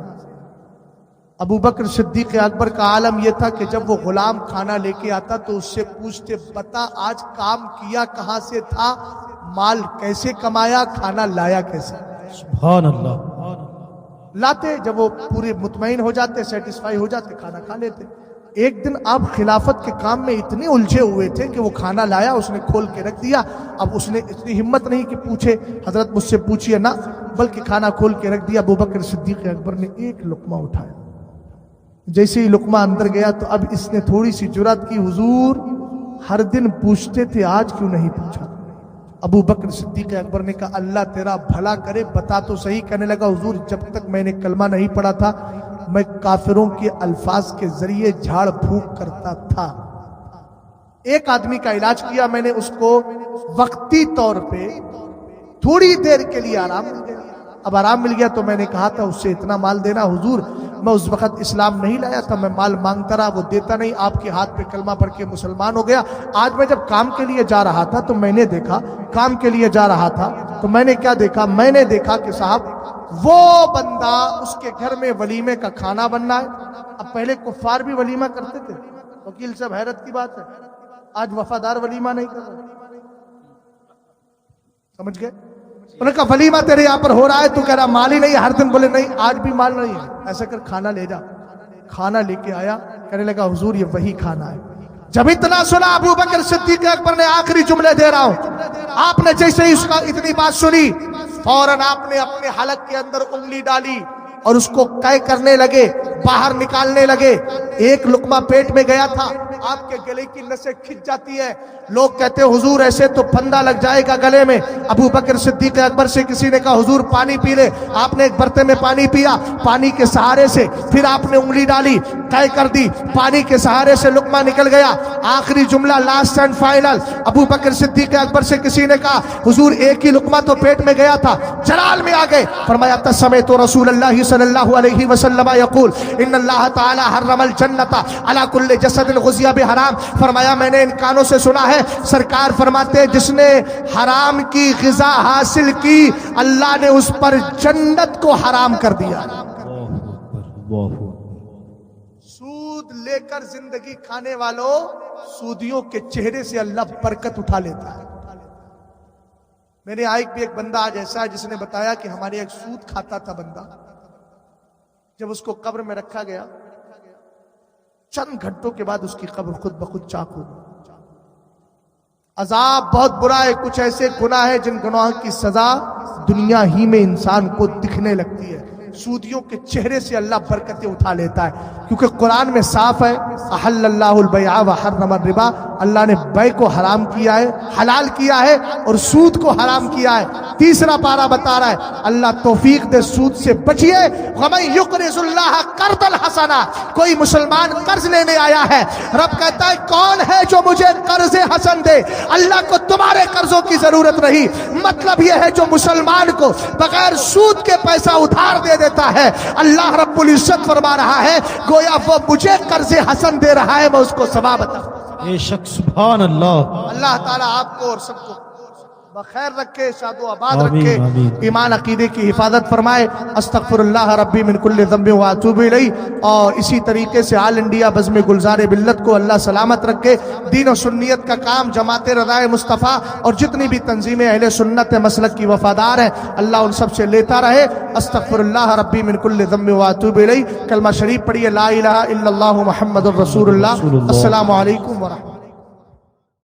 ابوبکر صدیق اکبر کا عالم یہ تھا کہ جب وہ غلام کھانا لے کے آتا تو اس سے پوچھتے بتا آج کام کیا کہاں سے تھا، مال کیسے کمایا، کھانا لایا کیسے؟ سبحان اللہ. لاتے، جب وہ پورے مطمئن ہو جاتے، سیٹسفائی ہو جاتے، کھانا کھا لیتے. ایک دن آپ خلافت کے کام میں اتنے الجھے ہوئے تھے کہ وہ کھانا لایا، اس نے کھول کے رکھ دیا. اب اس نے اتنی ہمت نہیں کہ پوچھے حضرت مجھ سے پوچھئے نا، بلکہ کھانا کھول کے رکھ دیا. ابوبکر صدیق اکبر نے ایک لقمہ اٹھایا، جیسے ہی لقمہ اندر گیا تو اب اس نے تھوڑی سی جرات کی، حضور ہر دن پوچھتے تھے آج کیوں نہیں پوچھا؟ ابوبکر صدیق اکبر نے کہا اللہ تیرا بھلا کرے بتا تو صحیح. کہنے لگا حضور جب تک میں نے کلمہ نہیں پڑھا تھا میں کافروں کے الفاظ کے ذریعے جھاڑ پھونک کرتا تھا. ایک آدمی کا علاج کیا میں نے، اس کو وقتی طور پہ تھوڑی دیر کے لیے آرام مل گیا. اب آرام مل گیا تو میں نے کہا تھا اس سے اتنا مال دینا. حضور میں اس وقت اسلام نہیں لایا تھا، میں مال مانگتا رہا، وہ دیتا نہیں، آپ کے ہاتھ پہ کلمہ پڑھ کے مسلمان ہو گیا. آج میں جب کام کے لیے جا رہا تھا تو میں نے دیکھا، کام کے لیے جا رہا تھا تو میں نے کیا دیکھا؟ میں نے دیکھا کہ صاحب وہ بندہ اس کے گھر میں ولیمے کا کھانا بننا ہے. اب پہلے کفار بھی ولیمہ کرتے تھے، وکیل صاحب حیرت کی بات ہے آج وفادار ولیمہ نہیں کر رہے. سمجھ گئے؟ انہوں نے کہا ولیمہ تیرے یہاں پر ہو رہا ہے، تو کہہ رہا مال ہی نہیں ہے. ہر دن بولے نہیں آج بھی مال نہیں ہے. ایسا کر کھانا لے جا. کھانا لے کے آیا، کہنے لگا حضور یہ وہی کھانا ہے. جب اتنا سنا ابوبکر صدیق اکبر نے آخری جملے دے رہا ہوں، آپ نے جیسے ہی اس کا اتنی بات سنی فوراً آپ نے اپنے حلق کے اندر انگلی ڈالی اور اس کو قے کرنے لگے، باہر نکالنے لگے. ایک لقمہ پیٹ میں گیا تھا، آپ کے گلے کی نسیں کھچ جاتی ہے. لوگ کہتے حضور ایسے تو پھندا لگ جائے گا گلے میں. ابوبکر صدیق اکبر سے کسی نے کہا حضور پانی پی لے. آپ نے ایک برتن میں پانی پیا، پانی کے سہارے سے پھر آپ نے انگلی ڈالی، قے کر دی، پانی کے سہارے سے لقمہ نکل گیا. آخری جملہ لاسٹ اینڈ فائنل، ابوبکر صدیق اکبر سے کسی نے کہا حضور ایک ہی لقمہ تو پیٹ میں گیا تھا. جلال میں آ گئے، فرمایا تسمیت رسول اللہ صلی اللہ علیہ وسلم یقول ان اللہ تعالی حرم الجنت علی کل جسد غذی بحرام. فرمایا میں نے ان کانوں سے سنا ہے سرکار فرماتے جس نے حرام کی غذا حاصل کی اللہ نے اس پر جنت کو حرام کر دیا. سود لے کر زندگی کھانے والوں، سودیوں کے چہرے سے اللہ برکت اٹھا لیتا ہے. میرے بھی ایک بندہ آج ایسا ہے جس نے بتایا کہ ہمارے ایک سود کھاتا تھا بندہ، جب اس کو قبر میں رکھا گیا چند گھنٹوں کے بعد اس کی قبر خود بخود چاک ہو گئی. عذاب بہت برا ہے. کچھ ایسے گناہ ہیں جن گناہوں کی سزا دنیا ہی میں انسان کو دکھنے لگتی ہے. سودیوں کے چہرے سے اللہ برکتیں اٹھا لیتا ہے، کیونکہ قرآن میں صاف ہے احل اللہ البیع وحرم الربا، اللہ نے بیع کو حرام کیا ہے، حلال کیا ہے، اور سود کو حرام کیا ہے۔ تیسرا پارہ بتا رہا ہے اللہ توفیق دے سود سے بچیے۔ وَمَن يُقْرِضُ اللَّهَ قَرْضًا حَسَنًا، کوئی مسلمان قرض لینے آیا ہے، رب کہتا ہے کون ہے جو مجھے قرض حسن دے؟ اللہ کو تمہارے قرضوں کی ضرورت نہیں، مطلب یہ ہے جو مسلمان کو بغیر سود کے پیسہ ادھار دے دیتا ہے، اللہ رب العزت فرما رہا ہے گویا وہ مجھے قرض حسن دے رہا ہے، میں اس کو ثواب عطا۔ بے شک سبحان اللہ۔ اللہ تعالیٰ آپ کو اور سب کو بخیر رکھے، شاد و آباد آمین، رکھے، آمین۔ ایمان عقیدے کی حفاظت فرمائے۔ استغفر اللہ ربی من کل ذنب و اتوب الیہ۔ اور اسی طریقے سے آل انڈیا بزم گلزار ملت کو اللہ سلامت رکھے، دین و سنیت کا کام جماعت رضائے مصطفیٰ اور جتنی بھی تنظیمیں اہل سنت مسلک کی وفادار ہیں اللہ ان سب سے لیتا رہے۔ استغفر اللہ ربی من کل ذنب و اتوب الیہ۔ کلمہ شریف پڑھیے لا الہ الا اللہ محمد الرسول اللہ۔ السلام علیکم ورحمۃ اللہ۔